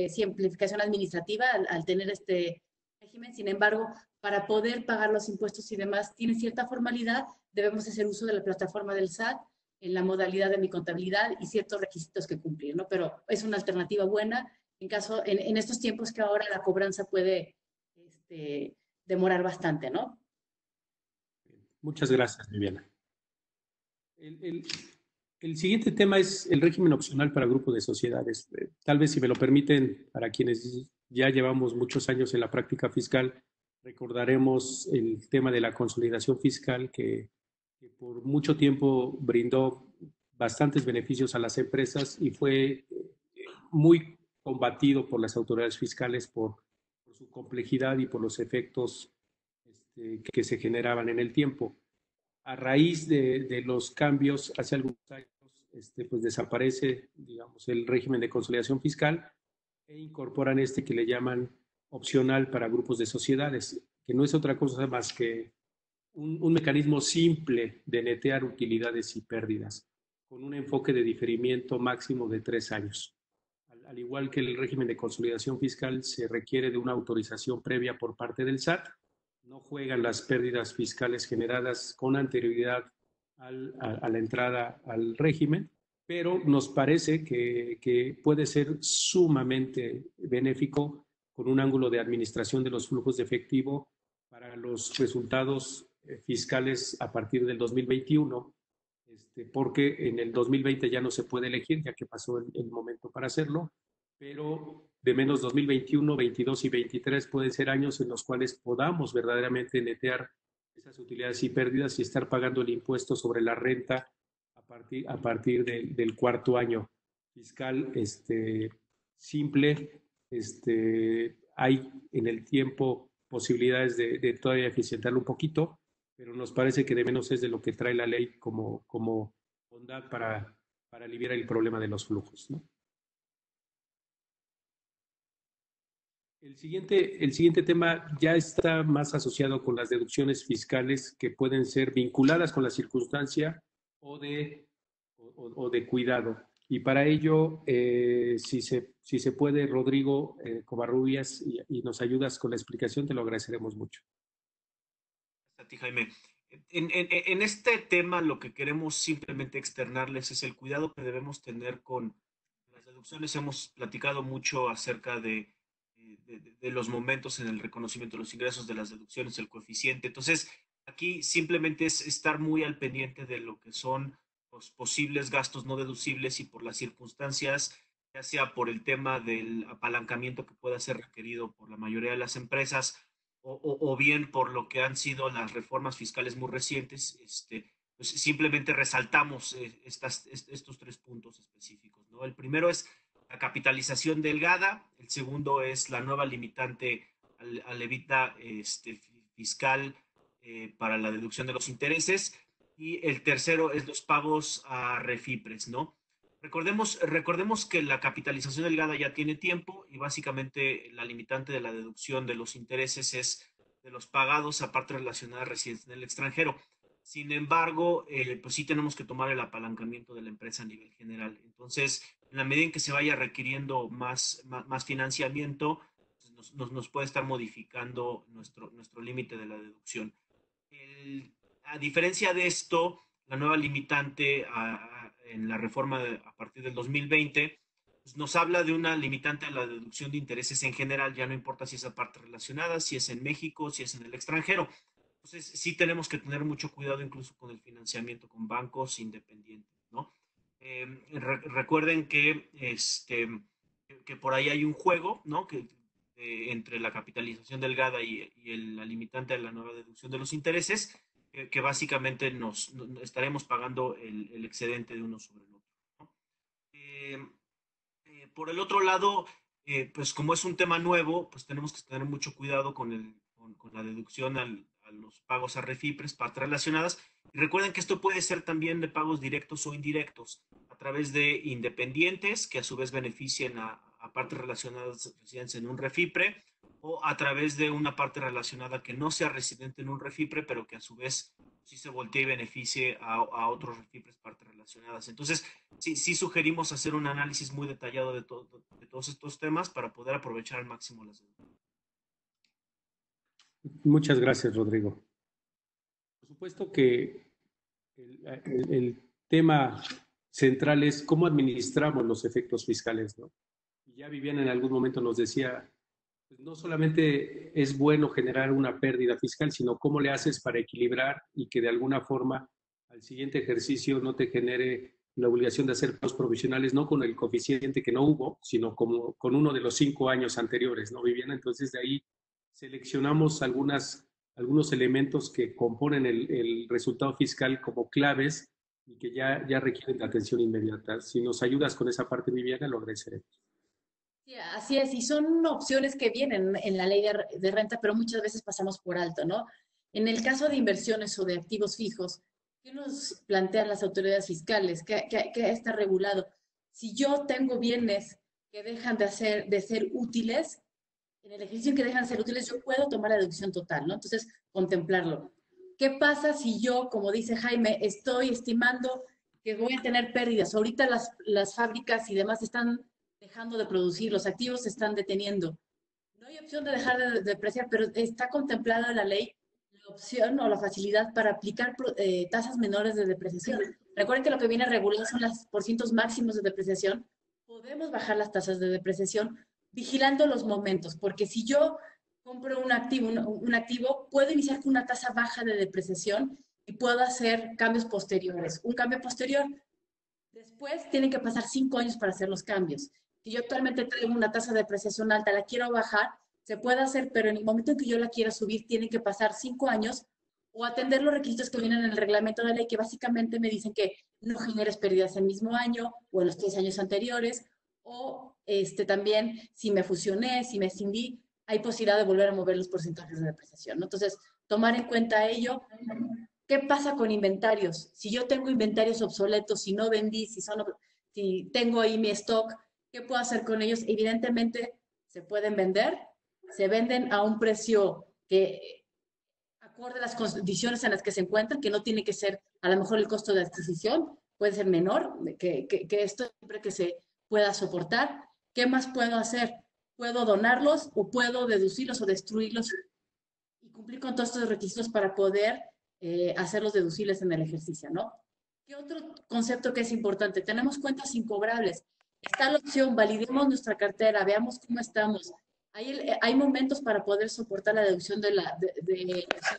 simplificación administrativa al tener este régimen. Sin embargo, para poder pagar los impuestos y demás, tiene cierta formalidad. Debemos hacer uso de la plataforma del SAT en la modalidad de mi contabilidad y ciertos requisitos que cumplir, ¿no? Pero es una alternativa buena en estos tiempos que ahora la cobranza puede demorar bastante, ¿no? Muchas gracias, Viviana. El siguiente tema es el régimen opcional para grupos de sociedades. Tal vez, si me lo permiten, para quienes ya llevamos muchos años en la práctica fiscal, recordaremos el tema de la consolidación fiscal que por mucho tiempo brindó bastantes beneficios a las empresas y fue muy combatido por las autoridades fiscales por su complejidad y por los efectos que se generaban en el tiempo. A raíz de los cambios hace algunos años, pues desaparece, digamos, el régimen de consolidación fiscal e incorporan que le llaman opcional para grupos de sociedades, que no es otra cosa más que un mecanismo simple de netear utilidades y pérdidas, con un enfoque de diferimiento máximo de 3 años. Al igual que el régimen de consolidación fiscal, se requiere de una autorización previa por parte del SAT. No juegan las pérdidas fiscales generadas con anterioridad a la entrada al régimen, pero nos parece que puede ser sumamente benéfico con un ángulo de administración de los flujos de efectivo para los resultados fiscales a partir del 2021, porque en el 2020 ya no se puede elegir, ya que pasó el momento para hacerlo, pero de menos 2021, 22 y 23 pueden ser años en los cuales podamos verdaderamente netear esas utilidades y pérdidas y estar pagando el impuesto sobre la renta a partir del cuarto año fiscal simple. Hay en el tiempo posibilidades de todavía eficientarlo un poquito, pero nos parece que de menos es de lo que trae la ley como bondad para aliviar el problema de los flujos, ¿no? El siguiente tema ya está más asociado con las deducciones fiscales que pueden ser vinculadas con la circunstancia o de cuidado. Y para ello, si se puede, Rodrigo Covarrubias, y nos ayudas con la explicación, te lo agradeceremos mucho. Gracias a ti, Jaime. En este tema lo que queremos simplemente externarles es el cuidado que debemos tener con las deducciones. Hemos platicado mucho acerca de los momentos en el reconocimiento de los ingresos, de las deducciones, el coeficiente. Entonces, aquí simplemente es estar muy al pendiente de lo que son los posibles gastos no deducibles y por las circunstancias, ya sea por el tema del apalancamiento que pueda ser requerido por la mayoría de las empresas o bien por lo que han sido las reformas fiscales muy recientes, pues simplemente resaltamos estos 3 puntos específicos, ¿no? El primero es la capitalización delgada, el segundo es la nueva limitante al EBITDA fiscal para la deducción de los intereses, y el tercero es los pagos a refipres, ¿no? Recordemos que la capitalización delgada ya tiene tiempo y básicamente la limitante de la deducción de los intereses es de los pagados a partes relacionadas residentes en el extranjero. Sin embargo, pues sí tenemos que tomar el apalancamiento de la empresa a nivel general. Entonces, en la medida en que se vaya requiriendo más financiamiento, pues nos puede estar modificando nuestro límite de la deducción. A diferencia de esto, la nueva limitante en la reforma a partir del 2020 pues nos habla de una limitante a la deducción de intereses en general, ya no importa si es a partes relacionadas, si es en México, si es en el extranjero. Entonces sí tenemos que tener mucho cuidado incluso con el financiamiento con bancos independientes, ¿no? Recuerden que por ahí hay un juego, ¿no? Entre la capitalización delgada y la limitante de la nueva deducción de los intereses, que básicamente estaremos pagando el excedente de uno sobre el otro, ¿no? Por el otro lado, pues como es un tema nuevo, pues tenemos que tener mucho cuidado con la deducción a los pagos a refipres, partes relacionadas. Y recuerden que esto puede ser también de pagos directos o indirectos, a través de independientes, que a su vez beneficien a partes relacionadas residentes en un refipre, o a través de una parte relacionada que no sea residente en un refipre, pero que a su vez sí se voltee y beneficie a otros refipres, partes relacionadas. Entonces, sí sugerimos hacer un análisis muy detallado de todos estos temas para poder aprovechar al máximo las deducciones. Muchas gracias, Rodrigo. Por supuesto que el tema central es cómo administramos los efectos fiscales, ¿no? ya Viviana en algún momento nos decía, pues no solamente es bueno generar una pérdida fiscal, sino cómo le haces para equilibrar y que de alguna forma al siguiente ejercicio no te genere la obligación de hacer pagos provisionales, no con el coeficiente que no hubo, sino como con uno de los 5 años anteriores, ¿no, Viviana? Entonces de ahí seleccionamos algunos elementos que componen el resultado fiscal como claves y que ya requieren de atención inmediata. Si nos ayudas con esa parte, Viviana, lo agradeceremos. Sí, así es, y son opciones que vienen en la ley de renta, pero muchas veces pasamos por alto, ¿no? En el caso de inversiones o de activos fijos, ¿qué nos plantean las autoridades fiscales? ¿Qué está regulado? Si yo tengo bienes que dejan de ser útiles, en el ejercicio en que dejan de ser útiles, yo puedo tomar la deducción total, ¿no? Entonces, contemplarlo. ¿Qué pasa si yo, como dice Jaime, estoy estimando que voy a tener pérdidas? Ahorita las fábricas y demás están dejando de producir, los activos se están deteniendo. No hay opción de dejar de depreciar, pero está contemplada en la ley la opción o la facilidad para aplicar tasas menores de depreciación. Recuerden que lo que viene regulado son los porcientos máximos de depreciación. Podemos bajar las tasas de depreciación vigilando los momentos, porque si yo compro un activo, puedo iniciar con una tasa baja de depreciación y puedo hacer cambios posteriores. Un cambio posterior, después tienen que pasar 5 años para hacer los cambios. Si yo actualmente traigo una tasa de depreciación alta, la quiero bajar, se puede hacer, pero en el momento en que yo la quiera subir, tienen que pasar 5 años o atender los requisitos que vienen en el reglamento de ley, que básicamente me dicen que no generes pérdidas en el mismo año o en los 3 años anteriores, o también si me fusioné, si me escindí, hay posibilidad de volver a mover los porcentajes de depreciación, ¿no? Entonces, tomar en cuenta ello. ¿Qué pasa con inventarios? Si yo tengo inventarios obsoletos, si no vendí, si tengo ahí mi stock, ¿qué puedo hacer con ellos? Evidentemente, se pueden vender, se venden a un precio que acorde a las condiciones en las que se encuentran, que no tiene que ser a lo mejor el costo de adquisición, puede ser menor, que esto siempre que se pueda soportar. ¿Qué más puedo hacer? Puedo donarlos o puedo deducirlos o destruirlos y cumplir con todos estos requisitos para poder hacerlos deducibles en el ejercicio, ¿no? ¿Qué otro concepto que es importante? Tenemos cuentas incobrables. Está la opción, validemos nuestra cartera, veamos cómo estamos. Hay momentos para poder soportar la deducción de los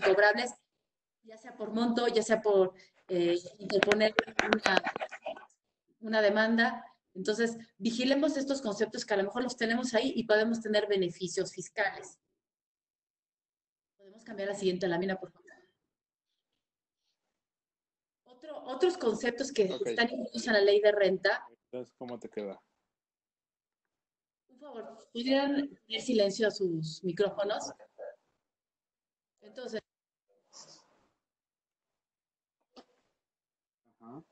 incobrables, ya sea por monto, ya sea por interponer una demanda. Entonces, vigilemos estos conceptos que a lo mejor los tenemos ahí y podemos tener beneficios fiscales. Podemos cambiar la siguiente lámina, por favor. Otros conceptos que están incluidos en la ley de renta. Entonces, ¿cómo te queda? Por favor, ¿pudieran tener silencio a sus micrófonos? Entonces. Ajá.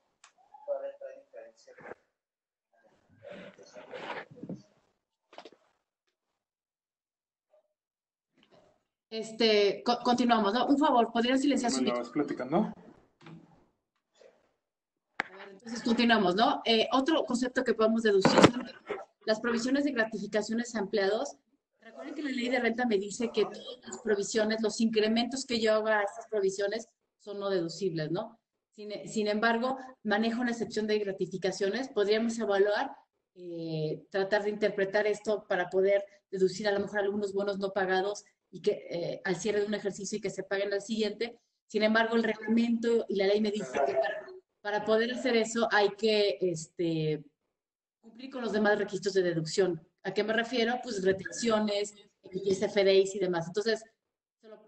Continuamos, ¿no? Un favor, ¿podrían silenciar sus micrófonos? ¿Me lo vas platicando? Entonces continuamos, ¿no? Otro concepto que podemos deducir son las provisiones de gratificaciones a empleados. Recuerden que la ley de renta me dice que todas las provisiones, los incrementos que yo haga a estas provisiones son no deducibles, ¿no? Sin embargo, maneja una excepción de gratificaciones. Podríamos evaluar, tratar de interpretar esto para poder deducir a lo mejor algunos bonos no pagados y que al cierre de un ejercicio y que se paguen al siguiente. Sin embargo, el reglamento y la ley me dice que para poder hacer eso hay que cumplir con los demás requisitos de deducción. ¿A qué me refiero? Pues retenciones, FDIs y demás. Entonces,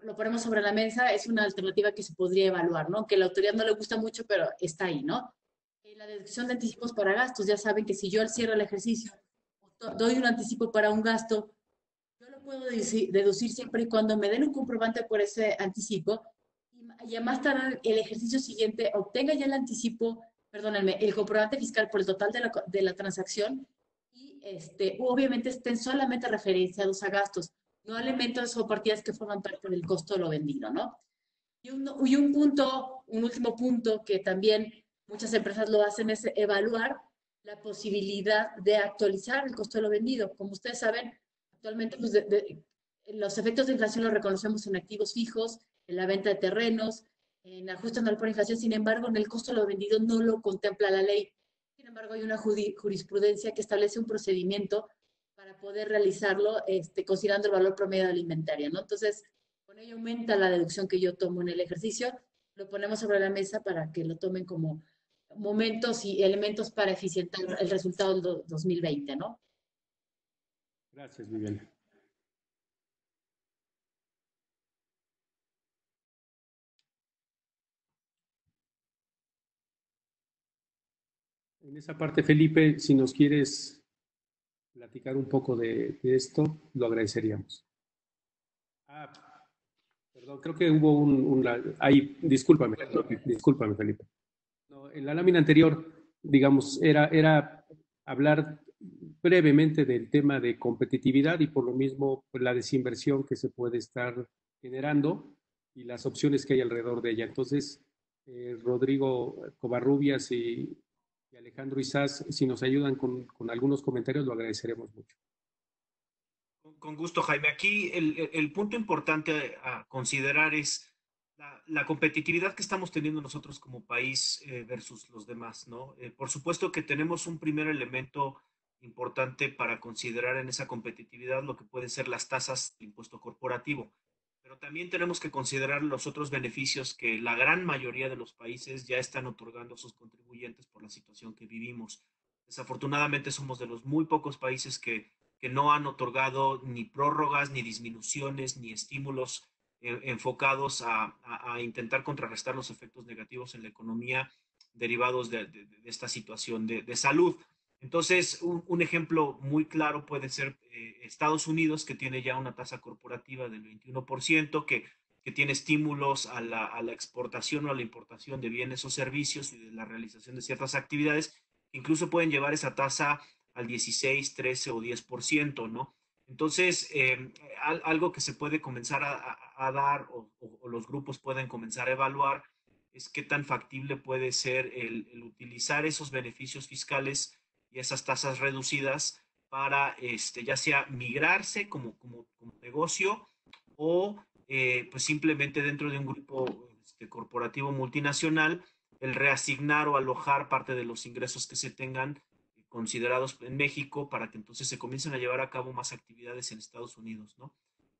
lo ponemos sobre la mesa, es una alternativa que se podría evaluar, ¿no? Que a la autoridad no le gusta mucho, pero está ahí, ¿no? La deducción de anticipos para gastos, ya saben que si yo al cierre del ejercicio doy un anticipo para un gasto, yo lo puedo deducir siempre y cuando me den un comprobante por ese anticipo y a más tarde el ejercicio siguiente obtenga ya el anticipo, perdónenme, el comprobante fiscal por el total de la transacción y obviamente estén solamente referenciados a gastos, no a elementos o partidas que forman parte del costo de lo vendido, ¿no? Y un último punto que también muchas empresas lo hacen es evaluar la posibilidad de actualizar el costo de lo vendido. Como ustedes saben, actualmente pues, los efectos de inflación los reconocemos en activos fijos, en la venta de terrenos, en ajuste anual por inflación. Sin embargo, en el costo de lo vendido no lo contempla la ley. Sin embargo, hay una jurisprudencia que establece un procedimiento para poder realizarlo considerando el valor promedio de la inventaria, ¿no? Entonces, con ello aumenta la deducción que yo tomo en el ejercicio, lo ponemos sobre la mesa para que lo tomen como momentos y elementos para eficientar el resultado del 2020, ¿no? Gracias, Viviana. En esa parte, Felipe, si nos quieres platicar un poco de esto, lo agradeceríamos. Perdón, creo que hubo ahí, discúlpame, Felipe. No, en la lámina anterior, digamos, era hablar brevemente del tema de competitividad y por lo mismo pues, la desinversión que se puede estar generando y las opciones que hay alrededor de ella. Entonces, Rodrigo Covarrubias y Alejandro Izás, si nos ayudan con algunos comentarios, lo agradeceremos mucho. Con gusto, Jaime. Aquí el punto importante a considerar es la competitividad que estamos teniendo nosotros como país versus los demás, ¿no? Por supuesto que tenemos un primer elemento importante para considerar en esa competitividad lo que pueden ser las tasas de impuesto corporativo, pero también tenemos que considerar los otros beneficios que la gran mayoría de los países ya están otorgando a sus contribuyentes por la situación que vivimos. Desafortunadamente somos de los muy pocos países que no han otorgado ni prórrogas, ni disminuciones, ni estímulos enfocados a intentar contrarrestar los efectos negativos en la economía derivados de esta situación de salud. Entonces, un ejemplo muy claro puede ser Estados Unidos, que tiene ya una tasa corporativa del 21%, que tiene estímulos a la exportación o a la importación de bienes o servicios y de la realización de ciertas actividades, que incluso pueden llevar esa tasa al 16, 13 o 10%, ¿no? Entonces, algo que se puede comenzar a dar o los grupos pueden comenzar a evaluar es qué tan factible puede ser el utilizar esos beneficios fiscales y esas tasas reducidas para ya sea migrarse como negocio o pues simplemente dentro de un grupo corporativo multinacional el reasignar o alojar parte de los ingresos que se tengan considerados en México para que entonces se comiencen a llevar a cabo más actividades en Estados Unidos, ¿no?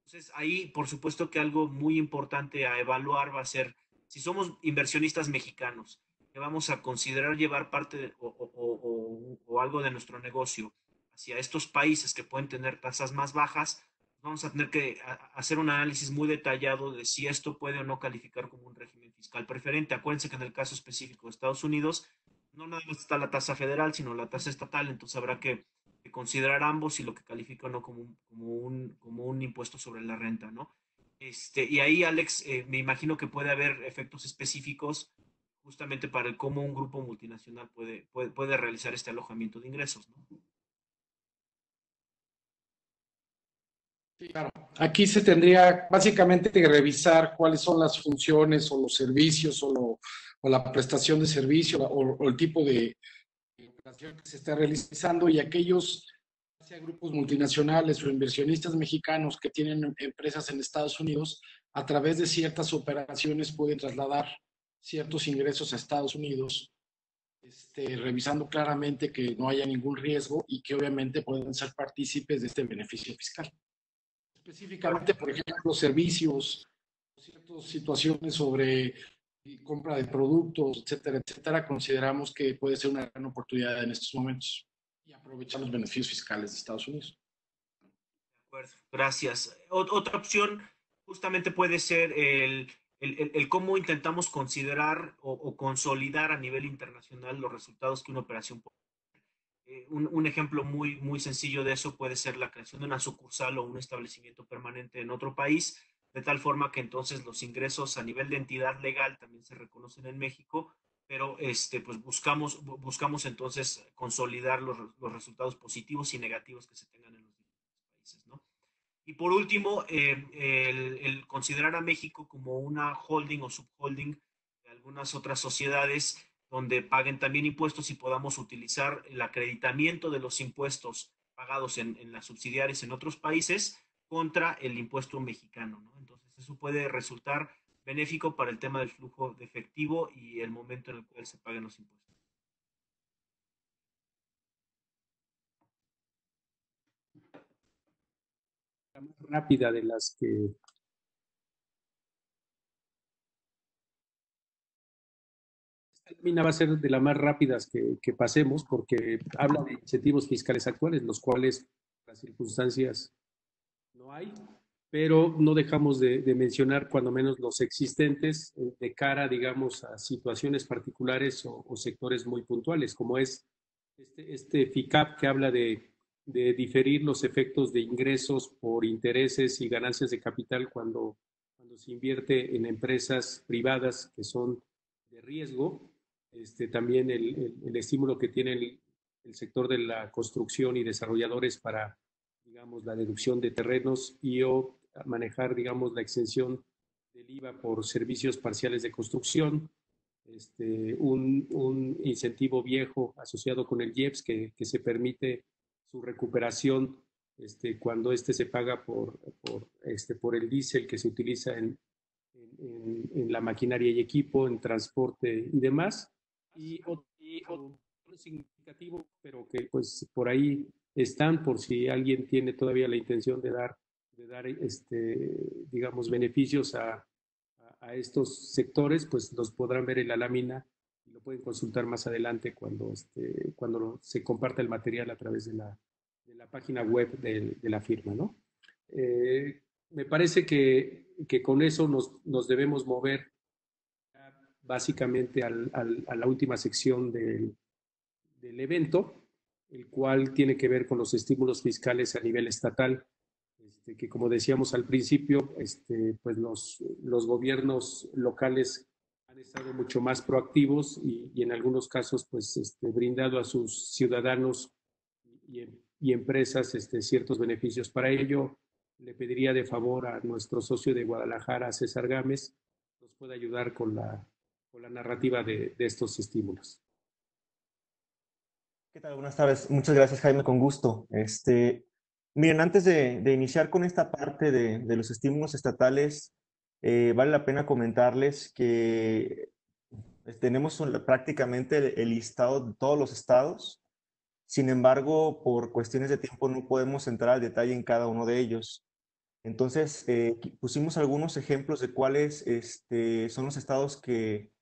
Entonces ahí, por supuesto que algo muy importante a evaluar va a ser si somos inversionistas mexicanos, que vamos a considerar llevar parte o algo de nuestro negocio hacia estos países que pueden tener tasas más bajas, vamos a tener que hacer un análisis muy detallado de si esto puede o no calificar como un régimen fiscal preferente. Acuérdense que en el caso específico de Estados Unidos, no nada más está la tasa federal, sino la tasa estatal, entonces habrá que considerar ambos y lo que califica o no como un impuesto sobre la renta, ¿no? Y ahí, Alex, me imagino que puede haber efectos específicos justamente para el cómo un grupo multinacional puede realizar este alojamiento de ingresos, ¿no? Sí, claro. Aquí se tendría básicamente que revisar cuáles son las funciones o los servicios o la prestación de servicio o el tipo de operación que se está realizando y aquellos, sea grupos multinacionales o inversionistas mexicanos que tienen empresas en Estados Unidos, a través de ciertas operaciones pueden trasladar ciertos ingresos a Estados Unidos, revisando claramente que no haya ningún riesgo y que obviamente pueden ser partícipes de este beneficio fiscal. Específicamente, por ejemplo, servicios, ciertas situaciones sobre compra de productos, etcétera, etcétera, consideramos que puede ser una gran oportunidad en estos momentos y aprovechar los beneficios fiscales de Estados Unidos. De acuerdo, gracias. Otra opción justamente puede ser el cómo intentamos considerar o consolidar a nivel internacional los resultados que una operación puede. Un ejemplo muy sencillo de eso puede ser la creación de una sucursal o un establecimiento permanente en otro país, de tal forma que entonces los ingresos a nivel de entidad legal también se reconocen en México, pero pues buscamos entonces consolidar los resultados positivos y negativos que se tengan en los diferentes países, ¿no? Y por último, el considerar a México como una holding o subholding de algunas otras sociedades donde paguen también impuestos y podamos utilizar el acreditamiento de los impuestos pagados en las subsidiarias en otros países contra el impuesto mexicano, ¿no? Entonces, eso puede resultar benéfico para el tema del flujo de efectivo y el momento en el cual se paguen los impuestos. rápida de las que esta lámina va a ser de las más rápidas que pasemos, porque habla de incentivos fiscales actuales, los cuales las circunstancias no hay, pero no dejamos de mencionar cuando menos los existentes de cara, digamos, a situaciones particulares o sectores muy puntuales, como es este FICAP que habla de diferir los efectos de ingresos por intereses y ganancias de capital cuando se invierte en empresas privadas que son de riesgo. También el estímulo que tiene el sector de la construcción y desarrolladores para, digamos, la deducción de terrenos y o manejar, digamos, la exención del IVA por servicios parciales de construcción, un incentivo viejo asociado con el IEPS que se permite su recuperación cuando se paga por el diésel que se utiliza en la maquinaria y equipo, en transporte y demás. Y otro significativo, pero que pues por ahí están, por si alguien tiene todavía la intención de dar digamos, beneficios a estos sectores, pues los podrán ver en la lámina y lo pueden consultar más adelante cuando se comparta el material a través de la página web de la firma, ¿no? Me parece que con eso nos debemos mover básicamente a la última sección del evento, el cual tiene que ver con los estímulos fiscales a nivel estatal, que como decíamos al principio, pues los gobiernos locales han estado mucho más proactivos y en algunos casos pues brindado a sus ciudadanos y empresas ciertos beneficios. Para ello, le pediría de favor a nuestro socio de Guadalajara, César Gámez, nos pueda ayudar con la narrativa de estos estímulos. ¿Qué tal? Buenas tardes. Muchas gracias, Jaime, con gusto. Miren, antes de iniciar con esta parte de los estímulos estatales, vale la pena comentarles que tenemos prácticamente el listado de todos los estados. Sin embargo, por cuestiones de tiempo no podemos entrar al detalle en cada uno de ellos. Entonces, pusimos algunos ejemplos de cuáles son los estados que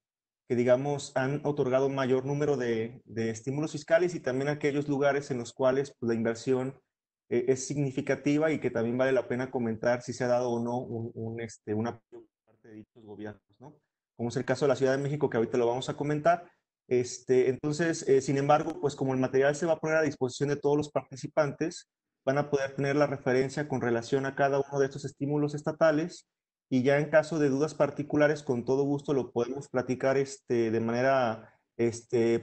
digamos, han otorgado mayor número de estímulos fiscales y también aquellos lugares en los cuales pues, la inversión es significativa y que también vale la pena comentar si se ha dado o no un apoyo por parte de dichos gobiernos, ¿no? Como es el caso de la Ciudad de México, que ahorita lo vamos a comentar. Entonces, sin embargo, pues como el material se va a poner a disposición de todos los participantes, van a poder tener la referencia con relación a cada uno de estos estímulos estatales. Y ya en caso de dudas particulares, con todo gusto lo podemos platicar de manera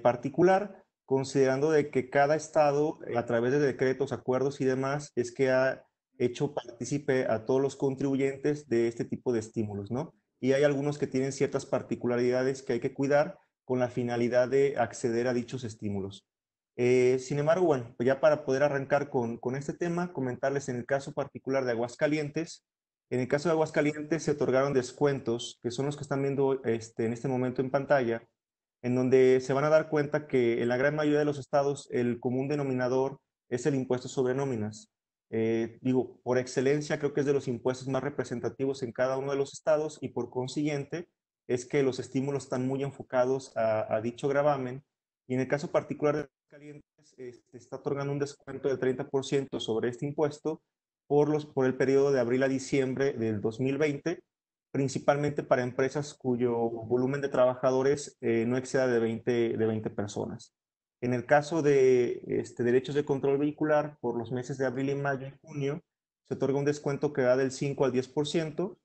particular, considerando de que cada estado, a través de decretos, acuerdos y demás, es que ha hecho partícipe a todos los contribuyentes de este tipo de estímulos, ¿no? Y hay algunos que tienen ciertas particularidades que hay que cuidar con la finalidad de acceder a dichos estímulos. Sin embargo, bueno, pues ya para poder arrancar con este tema, comentarles en el caso particular de Aguascalientes. En el caso de Aguascalientes se otorgaron descuentos, que son los que están viendo en este momento en pantalla, en donde se van a dar cuenta que en la gran mayoría de los estados el común denominador es el impuesto sobre nóminas. Digo, por excelencia creo que es de los impuestos más representativos en cada uno de los estados y por consiguiente es que los estímulos están muy enfocados a dicho gravamen. Y en el caso particular de Aguascalientes se está otorgando un descuento del 30% sobre este impuesto por el periodo de abril a diciembre del 2020, principalmente para empresas cuyo volumen de trabajadores no exceda de 20 personas. En el caso de derechos de control vehicular, por los meses de abril y mayo y junio, se otorga un descuento que va del 5 al 10%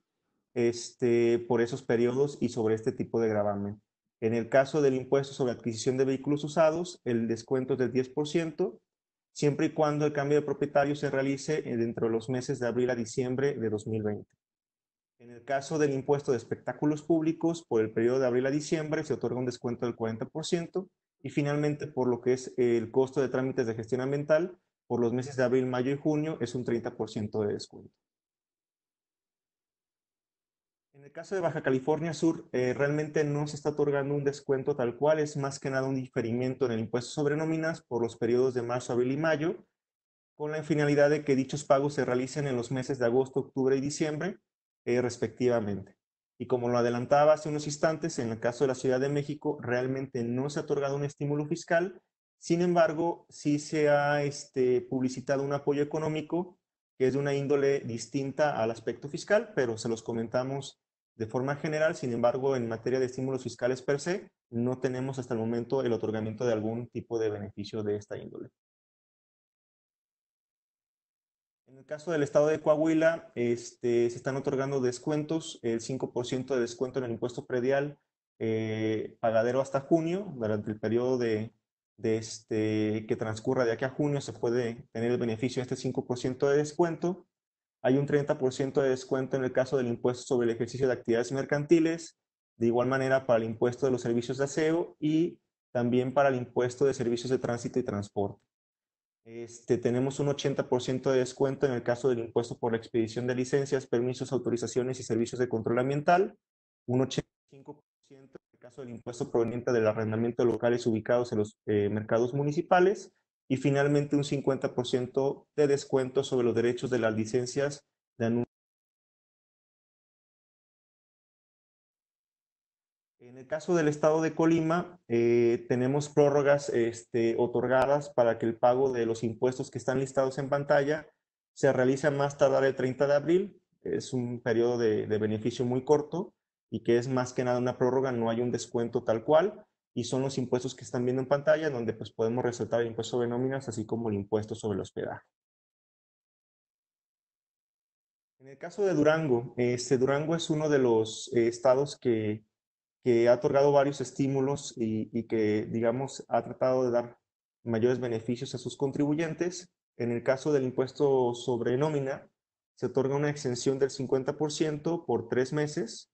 por esos periodos y sobre este tipo de gravamen. En el caso del impuesto sobre adquisición de vehículos usados, el descuento es del 10%, siempre y cuando el cambio de propietario se realice dentro de los meses de abril a diciembre de 2020. En el caso del impuesto de espectáculos públicos, por el periodo de abril a diciembre se otorga un descuento del 40% y finalmente por lo que es el costo de trámites de gestión ambiental, por los meses de abril, mayo y junio es un 30% de descuento. En el caso de Baja California Sur, realmente no se está otorgando un descuento tal cual, es más que nada un diferimiento en el impuesto sobre nóminas por los periodos de marzo, abril y mayo, con la finalidad de que dichos pagos se realicen en los meses de agosto, octubre y diciembre, respectivamente. Y como lo adelantaba hace unos instantes, en el caso de la Ciudad de México, realmente no se ha otorgado un estímulo fiscal. Sin embargo, sí se ha publicitado un apoyo económico que es de una índole distinta al aspecto fiscal, pero se los comentamos de forma general. Sin embargo, en materia de estímulos fiscales per se, no tenemos hasta el momento el otorgamiento de algún tipo de beneficio de esta índole. En el caso del estado de Coahuila, se están otorgando descuentos, el 5% de descuento en el impuesto predial pagadero hasta junio. Durante el periodo que transcurra de aquí a junio se puede tener el beneficio de este 5% de descuento. Hay un 30% de descuento en el caso del impuesto sobre el ejercicio de actividades mercantiles, de igual manera para el impuesto de los servicios de aseo y también para el impuesto de servicios de tránsito y transporte. Tenemos un 80% de descuento en el caso del impuesto por la expedición de licencias, permisos, autorizaciones y servicios de control ambiental, un 85% en el caso del impuesto proveniente del arrendamiento de locales ubicados en los mercados municipales y finalmente un 50% de descuento sobre los derechos de las licencias de anuncio. En el caso del estado de Colima, tenemos prórrogas otorgadas para que el pago de los impuestos que están listados en pantalla se realice a más tardar el 30 de abril. Es un periodo de beneficio muy corto y que es más que nada una prórroga, no hay un descuento tal cual, y son los impuestos que están viendo en pantalla, donde pues podemos resaltar el impuesto sobre nóminas, así como el impuesto sobre el hospedaje. En el caso de Durango, Durango es uno de los estados que ha otorgado varios estímulos y que, digamos, ha tratado de dar mayores beneficios a sus contribuyentes. En el caso del impuesto sobre nómina, se otorga una exención del 50% por 3 meses,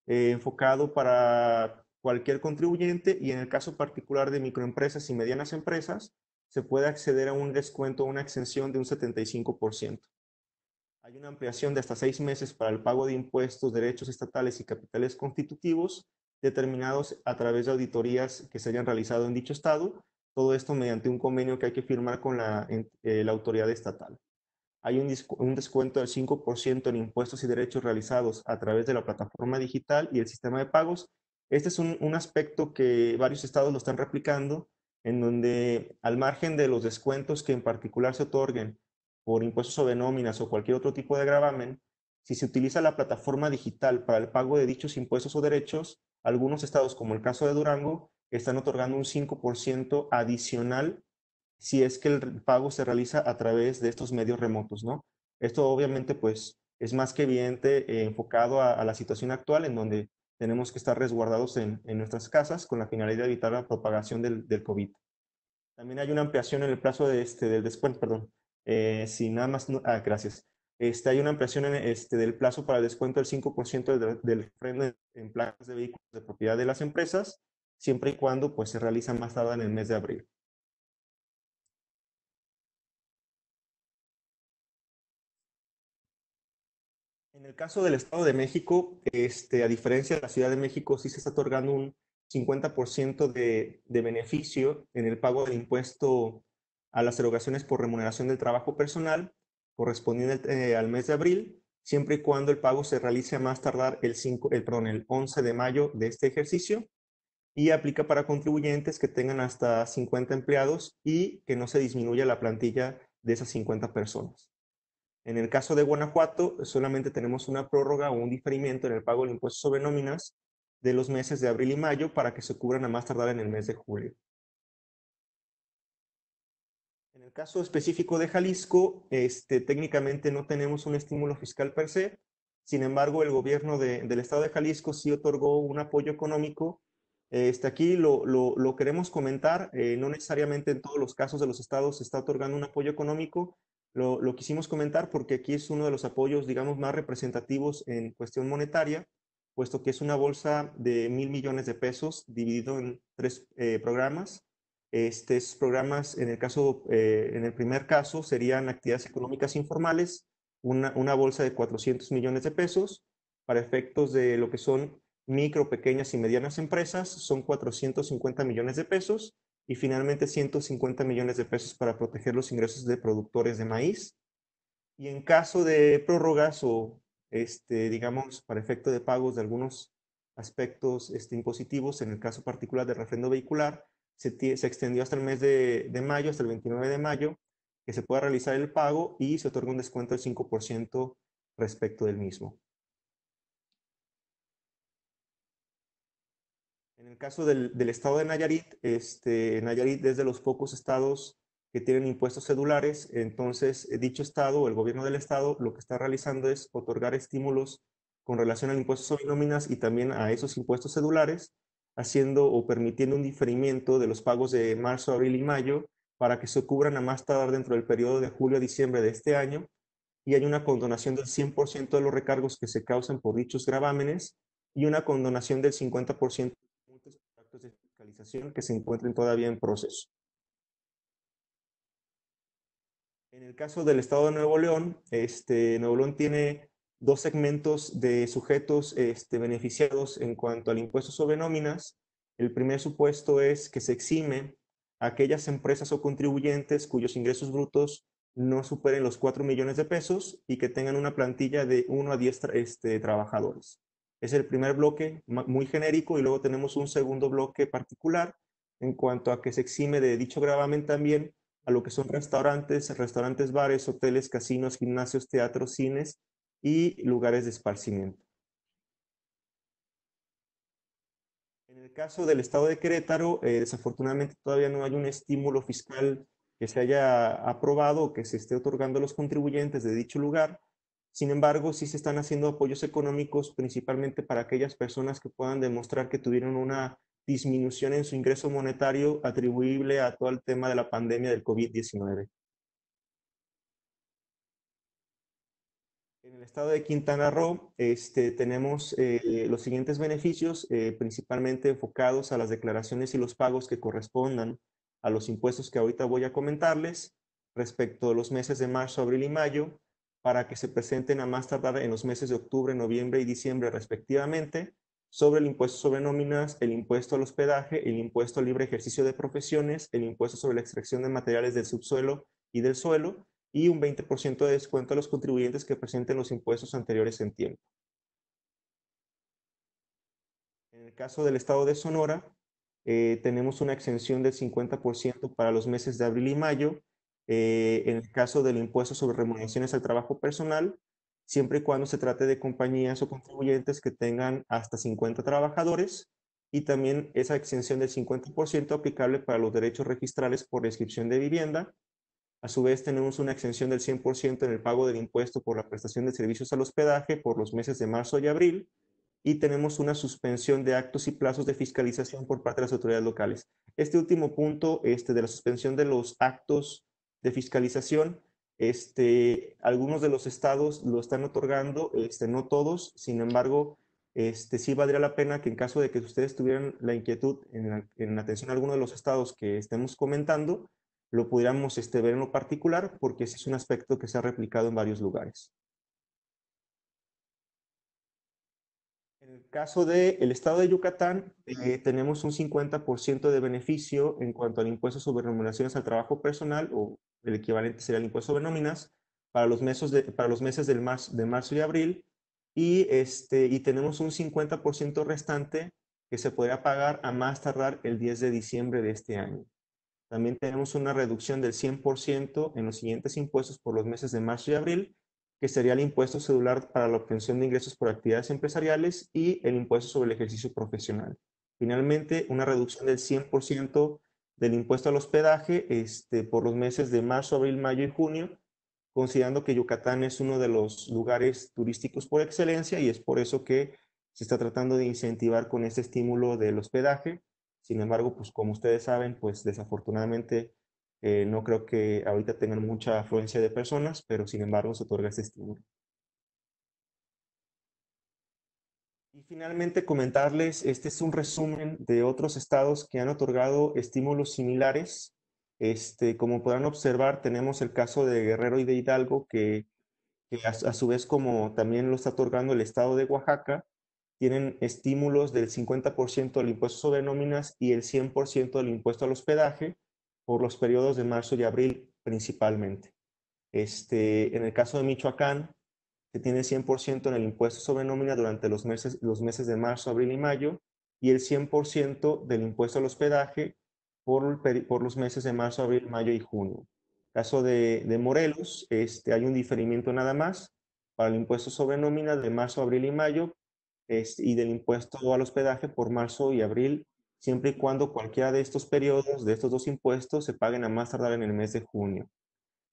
enfocado para cualquier contribuyente, y en el caso particular de microempresas y medianas empresas, se puede acceder a un descuento, una exención de un 75%. Hay una ampliación de hasta 6 meses para el pago de impuestos, derechos estatales y capitales constitutivos determinados a través de auditorías que se hayan realizado en dicho estado, todo esto mediante un convenio que hay que firmar con la autoridad estatal. Hay un descuento del 5% en impuestos y derechos realizados a través de la plataforma digital y el sistema de pagos. Este es un aspecto que varios estados lo están replicando, en donde al margen de los descuentos que en particular se otorguen por impuestos sobre nóminas o cualquier otro tipo de gravamen, si se utiliza la plataforma digital para el pago de dichos impuestos o derechos, algunos estados, como el caso de Durango, están otorgando un 5% adicional si es que el pago se realiza a través de estos medios remotos, ¿no? Esto obviamente pues es más que evidente enfocado a la situación actual, en donde tenemos que estar resguardados en nuestras casas con la finalidad de evitar la propagación del COVID. También hay una ampliación en el plazo del descuento, perdón. Si nada más, gracias. Hay una ampliación del plazo para el descuento del 5% del refrendo en placas de vehículos de propiedad de las empresas, siempre y cuando pues, se realiza más tarde en el mes de abril. En el caso del Estado de México, a diferencia de la Ciudad de México, sí se está otorgando un 50% de beneficio en el pago del impuesto a las erogaciones por remuneración del trabajo personal correspondiente al mes de abril, siempre y cuando el pago se realice a más tardar el 11 de mayo de este ejercicio, y aplica para contribuyentes que tengan hasta 50 empleados y que no se disminuya la plantilla de esas 50 personas. En el caso de Guanajuato, solamente tenemos una prórroga o un diferimiento en el pago del impuesto sobre nóminas de los meses de abril y mayo para que se cubran a más tardar en el mes de julio. En el caso específico de Jalisco, técnicamente no tenemos un estímulo fiscal per se. Sin embargo, el gobierno del estado de Jalisco sí otorgó un apoyo económico. Aquí lo queremos comentar, no necesariamente en todos los casos de los estados se está otorgando un apoyo económico. Lo quisimos comentar porque aquí es uno de los apoyos, digamos, más representativos en cuestión monetaria, puesto que es una bolsa de 1,000 millones de pesos dividido en 3 programas. Estos programas, en el primer caso, serían actividades económicas informales, una bolsa de 400 millones de pesos. Para efectos de lo que son micro, pequeñas y medianas empresas, son 450 millones de pesos. y finalmente 150 millones de pesos para proteger los ingresos de productores de maíz. Y en caso de prórrogas o, digamos, para efecto de pagos de algunos aspectos impositivos, en el caso particular del refrendo vehicular, se extendió hasta el mes de mayo, hasta el 29 de mayo, que se pueda realizar el pago y se otorga un descuento del 5% respecto del mismo. En el caso del estado de Nayarit, Nayarit es de los pocos estados que tienen impuestos cedulares. Entonces, dicho estado o el gobierno del estado lo que está realizando es otorgar estímulos con relación al impuesto sobre nóminas y también a esos impuestos cedulares, haciendo o permitiendo un diferimiento de los pagos de marzo, abril y mayo para que se cubran a más tardar dentro del periodo de julio a diciembre de este año, y hay una condonación del 100% de los recargos que se causan por dichos gravámenes y una condonación del 50% de multas por actos de fiscalización que se encuentren todavía en proceso. En el caso del estado de Nuevo León, Nuevo León tiene dos segmentos de sujetos beneficiados en cuanto al impuesto sobre nóminas. El primer supuesto es que se exime a aquellas empresas o contribuyentes cuyos ingresos brutos no superen los 4 millones de pesos y que tengan una plantilla de 1 a 10 trabajadores. Es el primer bloque muy genérico, y luego tenemos un segundo bloque particular en cuanto a que se exime de dicho gravamen también a lo que son restaurantes, bares, hoteles, casinos, gimnasios, teatros, cines y lugares de esparcimiento. En el caso del estado de Querétaro, desafortunadamente todavía no hay un estímulo fiscal que se haya aprobado o que se esté otorgando a los contribuyentes de dicho lugar. Sin embargo, sí se están haciendo apoyos económicos principalmente para aquellas personas que puedan demostrar que tuvieron una disminución en su ingreso monetario atribuible a todo el tema de la pandemia del COVID-19. En el estado de Quintana Roo tenemos los siguientes beneficios, principalmente enfocados a las declaraciones y los pagos que correspondan a los impuestos que ahorita voy a comentarles respecto a los meses de marzo, abril y mayo, para que se presenten a más tardar en los meses de octubre, noviembre y diciembre respectivamente, sobre el impuesto sobre nóminas, el impuesto al hospedaje, el impuesto al libre ejercicio de profesiones, el impuesto sobre la extracción de materiales del subsuelo y del suelo, y un 20% de descuento a los contribuyentes que presenten los impuestos anteriores en tiempo. En el caso del estado de Sonora, tenemos una exención del 50% para los meses de abril y mayo, en el caso del impuesto sobre remuneraciones al trabajo personal, siempre y cuando se trate de compañías o contribuyentes que tengan hasta 50 trabajadores, y también esa exención del 50% aplicable para los derechos registrales por descripción de vivienda. A su vez, tenemos una exención del 100% en el pago del impuesto por la prestación de servicios al hospedaje por los meses de marzo y abril, y tenemos una suspensión de actos y plazos de fiscalización por parte de las autoridades locales. Este último punto de la suspensión de los actos de fiscalización, algunos de los estados lo están otorgando, no todos. Sin embargo, sí valdría la pena que en caso de que ustedes tuvieran la inquietud en atención a alguno de los estados que estemos comentando, lo pudiéramos ver en lo particular, porque ese es un aspecto que se ha replicado en varios lugares. En el caso del estado de Yucatán, tenemos un 50% de beneficio en cuanto al impuesto sobre remuneraciones al trabajo personal, o el equivalente sería el impuesto sobre nóminas, para los meses de marzo y abril, y tenemos un 50% restante que se podrá pagar a más tardar el 10 de diciembre de este año. También tenemos una reducción del 100% en los siguientes impuestos por los meses de marzo y abril, que sería el impuesto cedular para la obtención de ingresos por actividades empresariales y el impuesto sobre el ejercicio profesional. Finalmente, una reducción del 100% del impuesto al hospedaje por los meses de marzo, abril, mayo y junio, considerando que Yucatán es uno de los lugares turísticos por excelencia, y es por eso que se está tratando de incentivar con este estímulo del hospedaje. Sin embargo, pues como ustedes saben, pues desafortunadamente no creo que ahorita tengan mucha afluencia de personas, pero sin embargo se otorga este estímulo. Y finalmente comentarles, este es un resumen de otros estados que han otorgado estímulos similares. Como podrán observar, tenemos el caso de Guerrero y de Hidalgo, que a su vez, como también lo está otorgando el estado de Oaxaca, tienen estímulos del 50% del impuesto sobre nóminas y el 100% del impuesto al hospedaje por los periodos de marzo y abril principalmente. En el caso de Michoacán, se tiene 100% en el impuesto sobre nómina durante los meses de marzo, abril y mayo, y el 100% del impuesto al hospedaje por los meses de marzo, abril, mayo y junio. Caso de Morelos, hay un diferimiento nada más para el impuesto sobre nómina de marzo, abril y mayo, y del impuesto al hospedaje por marzo y abril, siempre y cuando cualquiera de estos periodos, de estos dos impuestos, se paguen a más tardar en el mes de junio.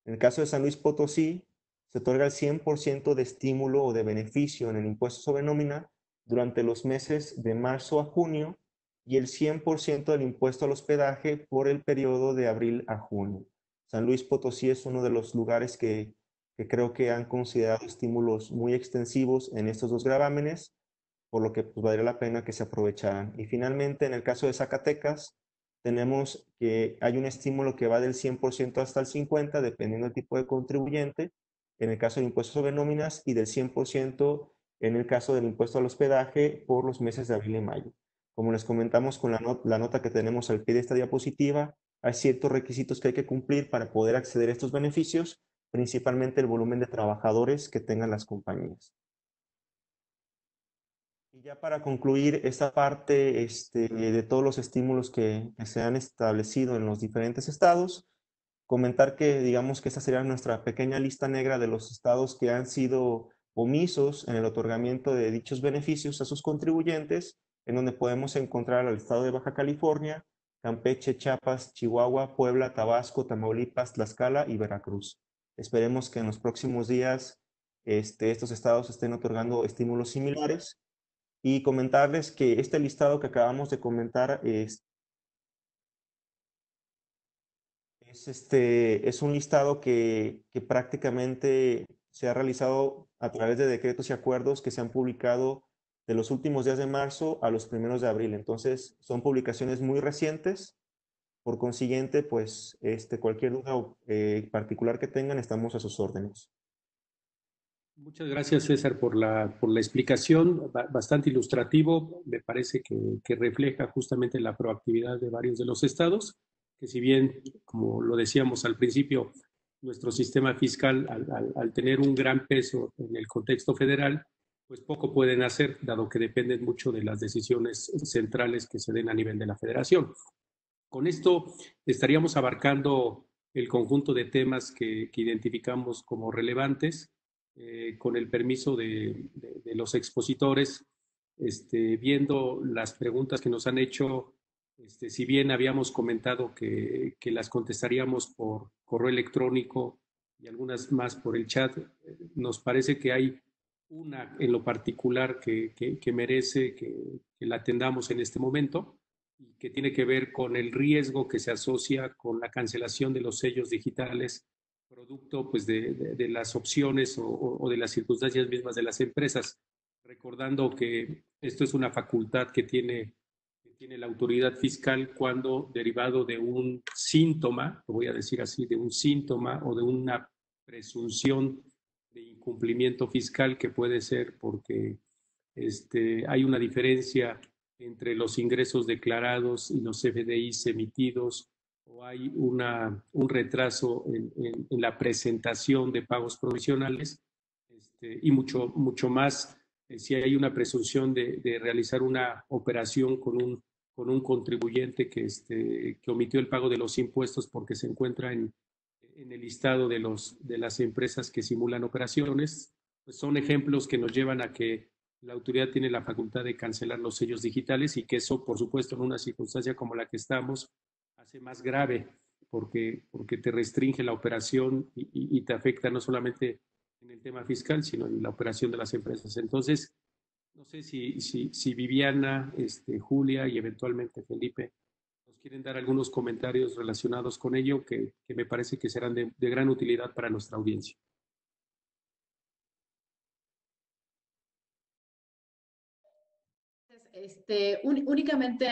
En el caso de San Luis Potosí, se otorga el 100% de estímulo o de beneficio en el impuesto sobre nómina durante los meses de marzo a junio y el 100% del impuesto al hospedaje por el periodo de abril a junio. San Luis Potosí es uno de los lugares que creo que han considerado estímulos muy extensivos en estos dos gravámenes, por lo que pues, valdría la pena que se aprovecharan. Y finalmente, en el caso de Zacatecas, tenemos que hay un estímulo que va del 100% hasta el 50%, dependiendo del tipo de contribuyente, en el caso del impuesto sobre nóminas, y del 100% en el caso del impuesto al hospedaje por los meses de abril y mayo. Como les comentamos con la nota que tenemos al pie de esta diapositiva, hay ciertos requisitos que hay que cumplir para poder acceder a estos beneficios, principalmente el volumen de trabajadores que tengan las compañías. Y ya para concluir esta parte de todos los estímulos que se han establecido en los diferentes estados, comentar que digamos que esta sería nuestra pequeña lista negra de los estados que han sido omisos en el otorgamiento de dichos beneficios a sus contribuyentes, en donde podemos encontrar al estado de Baja California, Campeche, Chiapas, Chihuahua, Puebla, Tabasco, Tamaulipas, Tlaxcala y Veracruz. Esperemos que en los próximos días estos estados estén otorgando estímulos similares. Y comentarles que este listado que acabamos de comentar es un listado que prácticamente se ha realizado a través de decretos y acuerdos que se han publicado de los últimos días de marzo a los primeros de abril. Entonces, son publicaciones muy recientes. Por consiguiente, pues, cualquier duda particular que tengan, estamos a sus órdenes. Muchas gracias, César, por la explicación, bastante ilustrativo. Me parece que refleja justamente la proactividad de varios de los estados, que si bien, como lo decíamos al principio, nuestro sistema fiscal, al tener un gran peso en el contexto federal, pues poco pueden hacer, dado que dependen mucho de las decisiones centrales que se den a nivel de la federación. Con esto estaríamos abarcando el conjunto de temas que identificamos como relevantes. Con el permiso de los expositores, viendo las preguntas que nos han hecho, si bien habíamos comentado que las contestaríamos por correo electrónico y algunas más por el chat, nos parece que hay una en lo particular que merece que la atendamos en este momento, y que tiene que ver con el riesgo que se asocia con la cancelación de los sellos digitales, producto pues, de las opciones o de las circunstancias mismas de las empresas, recordando que esto es una facultad que tiene la autoridad fiscal cuando, derivado de un síntoma, lo voy a decir así, de un síntoma o de una presunción de incumplimiento fiscal, que puede ser porque hay una diferencia entre los ingresos declarados y los CFDIs emitidos, o hay un retraso en la presentación de pagos provisionales, y mucho más si hay una presunción de realizar una operación con un contribuyente que omitió el pago de los impuestos porque se encuentra en el listado de las empresas que simulan operaciones. Pues son ejemplos que nos llevan a que la autoridad tiene la facultad de cancelar los sellos digitales, y que eso, por supuesto, en una circunstancia como la que estamos, hace más grave porque te restringe la operación y te afecta no solamente en el tema fiscal, sino en la operación de las empresas. Entonces, no sé si Viviana, Julia y eventualmente Felipe nos quieren dar algunos comentarios relacionados con ello que me parece que serán de gran utilidad para nuestra audiencia. Únicamente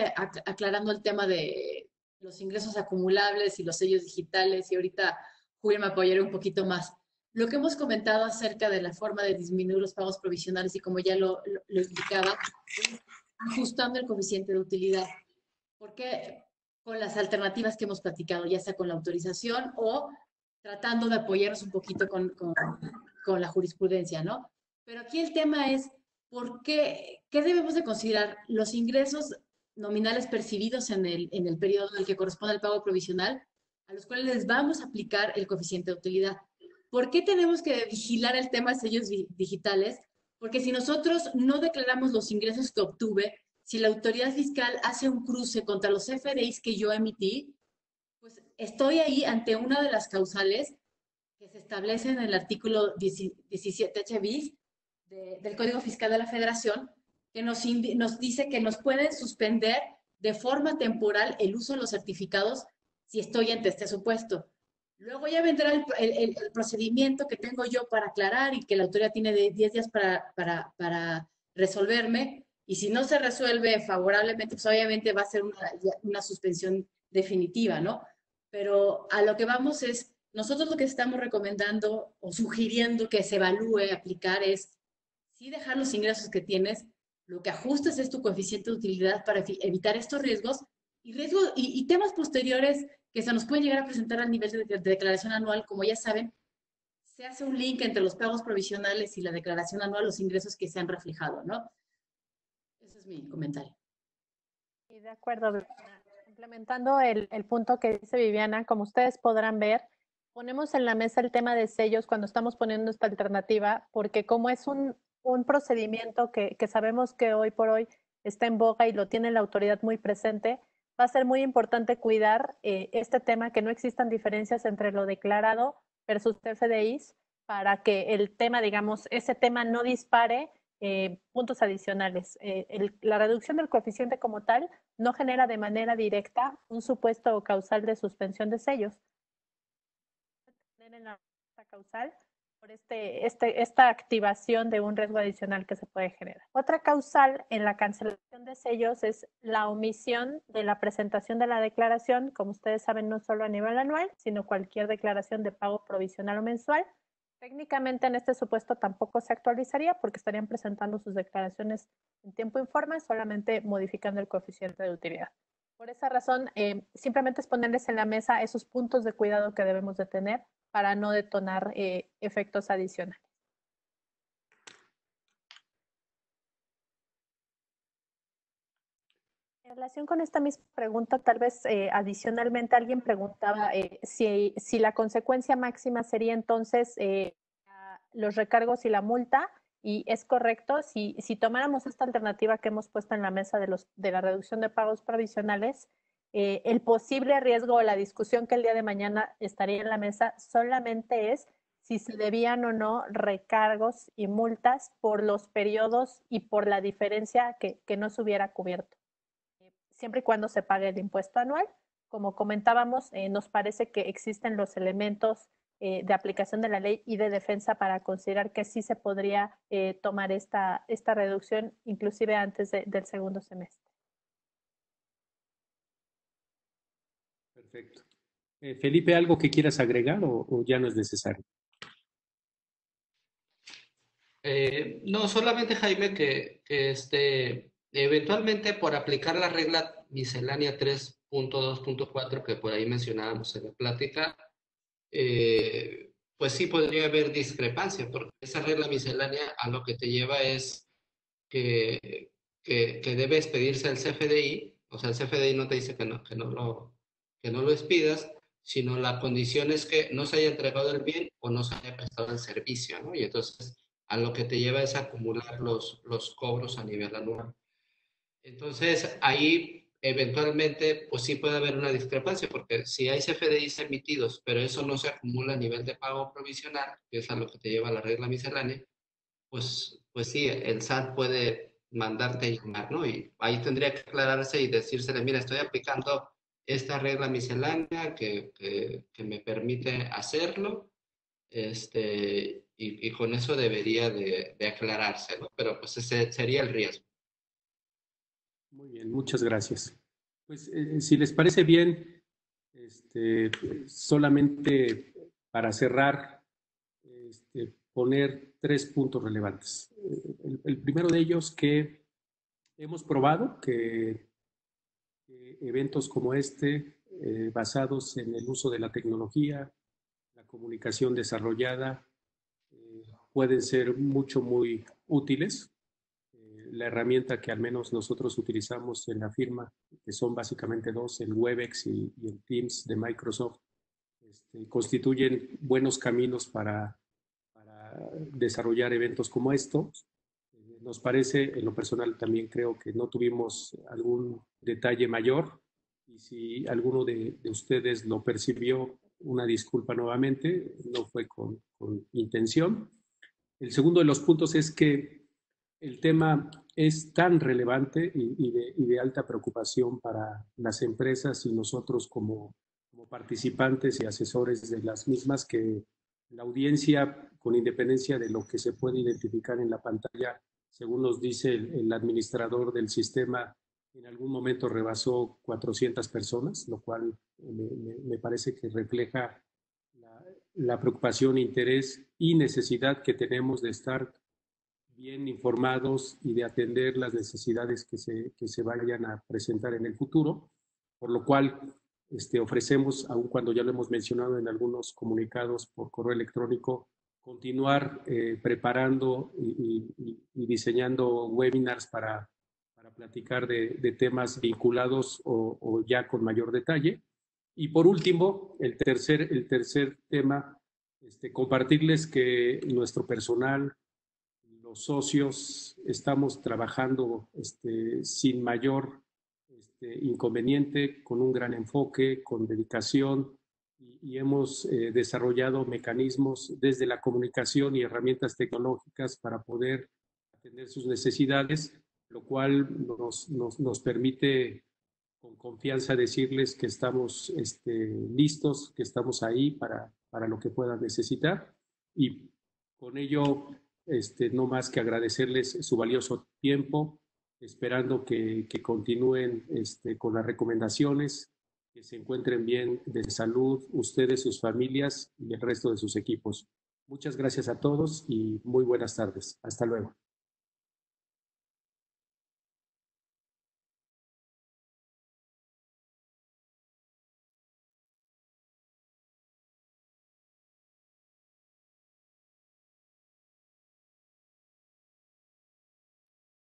aclarando el tema de los ingresos acumulables y los sellos digitales, y ahorita Julia me apoyará un poquito más. lo que hemos comentado acerca de la forma de disminuir los pagos provisionales y como ya lo indicaba, es ajustando el coeficiente de utilidad. Porque con las alternativas que hemos platicado, ya sea con la autorización o tratando de apoyarnos un poquito con la jurisprudencia, ¿no? Pero aquí el tema es, ¿qué debemos de considerar? Los ingresos nominales percibidos en el periodo en el que corresponde al pago provisional, a los cuales les vamos a aplicar el coeficiente de utilidad. ¿Por qué tenemos que vigilar el tema de sellos digitales? Porque si nosotros no declaramos los ingresos que obtuve, si la autoridad fiscal hace un cruce contra los CFDIs que yo emití, pues estoy ahí ante una de las causales que se establecen en el artículo 17H bis del Código Fiscal de la Federación, que nos dice que nos pueden suspender de forma temporal el uso de los certificados si estoy ante este supuesto. Luego ya vendrá el procedimiento que tengo yo para aclarar y que la autoridad tiene de 10 días para resolverme. Y si no se resuelve favorablemente, pues obviamente va a ser una suspensión definitiva, ¿no? Pero a lo que vamos es, nosotros lo que estamos recomendando o sugiriendo que se evalúe, aplicar es, sí dejar los ingresos que tienes, lo que ajustes es tu coeficiente de utilidad para evitar estos riesgos y temas posteriores que se nos pueden llegar a presentar al nivel de declaración anual, como ya saben, se hace un link entre los pagos provisionales y la declaración anual, los ingresos que se han reflejado, ¿no? Ese es mi comentario. Sí, de acuerdo. Complementando el punto que dice Viviana, como ustedes podrán ver, ponemos en la mesa el tema de sellos cuando estamos poniendo esta alternativa, porque como es un procedimiento que sabemos que hoy por hoy está en boga y lo tiene la autoridad muy presente, va a ser muy importante cuidar este tema, que no existan diferencias entre lo declarado versus CFDIs, para que el tema, digamos, ese tema no dispare puntos adicionales. La reducción del coeficiente como tal no genera de manera directa un supuesto o causal de suspensión de sellos. En la causal por esta activación de un riesgo adicional que se puede generar. Otra causal en la cancelación de sellos es la omisión de la presentación de la declaración, como ustedes saben, no solo a nivel anual, sino cualquier declaración de pago provisional o mensual. Técnicamente en este supuesto tampoco se actualizaría porque estarían presentando sus declaraciones en tiempo y forma, solamente modificando el coeficiente de utilidad. Por esa razón, simplemente es ponerles en la mesa esos puntos de cuidado que debemos de tener para no detonar efectos adicionales. En relación con esta misma pregunta, tal vez adicionalmente alguien preguntaba si la consecuencia máxima sería entonces los recargos y la multa, y es correcto, si tomáramos esta alternativa que hemos puesto en la mesa de la reducción de pagos provisionales, el posible riesgo o la discusión que el día de mañana estaría en la mesa solamente es si se debían o no recargos y multas por los periodos y por la diferencia que no se hubiera cubierto. Siempre y cuando se pague el impuesto anual, como comentábamos, nos parece que existen los elementos de aplicación de la ley y de defensa para considerar que sí se podría tomar esta reducción, inclusive antes del segundo semestre. Perfecto. Felipe, ¿algo que quieras agregar o ya no es necesario? No, solamente Jaime que eventualmente por aplicar la regla miscelánea 3.2.4 que por ahí mencionábamos en la plática, pues sí podría haber discrepancia, porque esa regla miscelánea a lo que te lleva es que debe expedirse el CFDI, o sea, el CFDI no te dice que no lo expidas, sino la condición es que no se haya entregado el bien o no se haya prestado el servicio, ¿no? Y entonces a lo que te lleva es a acumular los cobros a nivel anual. Entonces ahí eventualmente pues sí puede haber una discrepancia, porque si hay CFDIs emitidos, pero eso no se acumula a nivel de pago provisional, que es a lo que te lleva la regla miscelánea, pues sí, el SAT puede mandarte llamar, ¿no? Y ahí tendría que aclararse y decírsele, mira, estoy aplicando esta regla miscelánea que me permite hacerlo, y con eso debería de aclararse, ¿no? Pero pues ese sería el riesgo. Muy bien, muchas gracias. Pues si les parece bien, solamente para cerrar, poner 3 puntos relevantes. El primero de ellos, que hemos probado que eventos como este, basados en el uso de la tecnología, la comunicación desarrollada, pueden ser muy útiles. La herramienta que al menos nosotros utilizamos en la firma, que son básicamente 2, el Webex y el Teams de Microsoft, constituyen buenos caminos para desarrollar eventos como estos. Nos parece, en lo personal también creo que no tuvimos algún detalle mayor, y si alguno de ustedes lo percibió, una disculpa nuevamente, no fue con intención. El segundo de los puntos es que el tema es tan relevante y de alta preocupación para las empresas y nosotros como participantes y asesores de las mismas, que la audiencia, con independencia de lo que se puede identificar en la pantalla, según nos dice el administrador del sistema, en algún momento rebasó 400 personas, lo cual me parece que refleja la preocupación, interés y necesidad que tenemos de estar bien informados y de atender las necesidades que se vayan a presentar en el futuro, por lo cual ofrecemos, aun cuando ya lo hemos mencionado en algunos comunicados por correo electrónico, continuar preparando y diseñando webinars para platicar de temas vinculados o ya con mayor detalle. Y por último, el tercer tema, compartirles que nuestro personal, los socios, estamos trabajando sin mayor inconveniente, con un gran enfoque, con dedicación, y hemos desarrollado mecanismos desde la comunicación y herramientas tecnológicas para poder atender sus necesidades, lo cual nos permite con confianza decirles que estamos listos, que estamos ahí para lo que puedan necesitar, y con ello no más que agradecerles su valioso tiempo, esperando que continúen con las recomendaciones, que se encuentren bien de salud ustedes, sus familias y el resto de sus equipos. Muchas gracias a todos y muy buenas tardes. Hasta luego.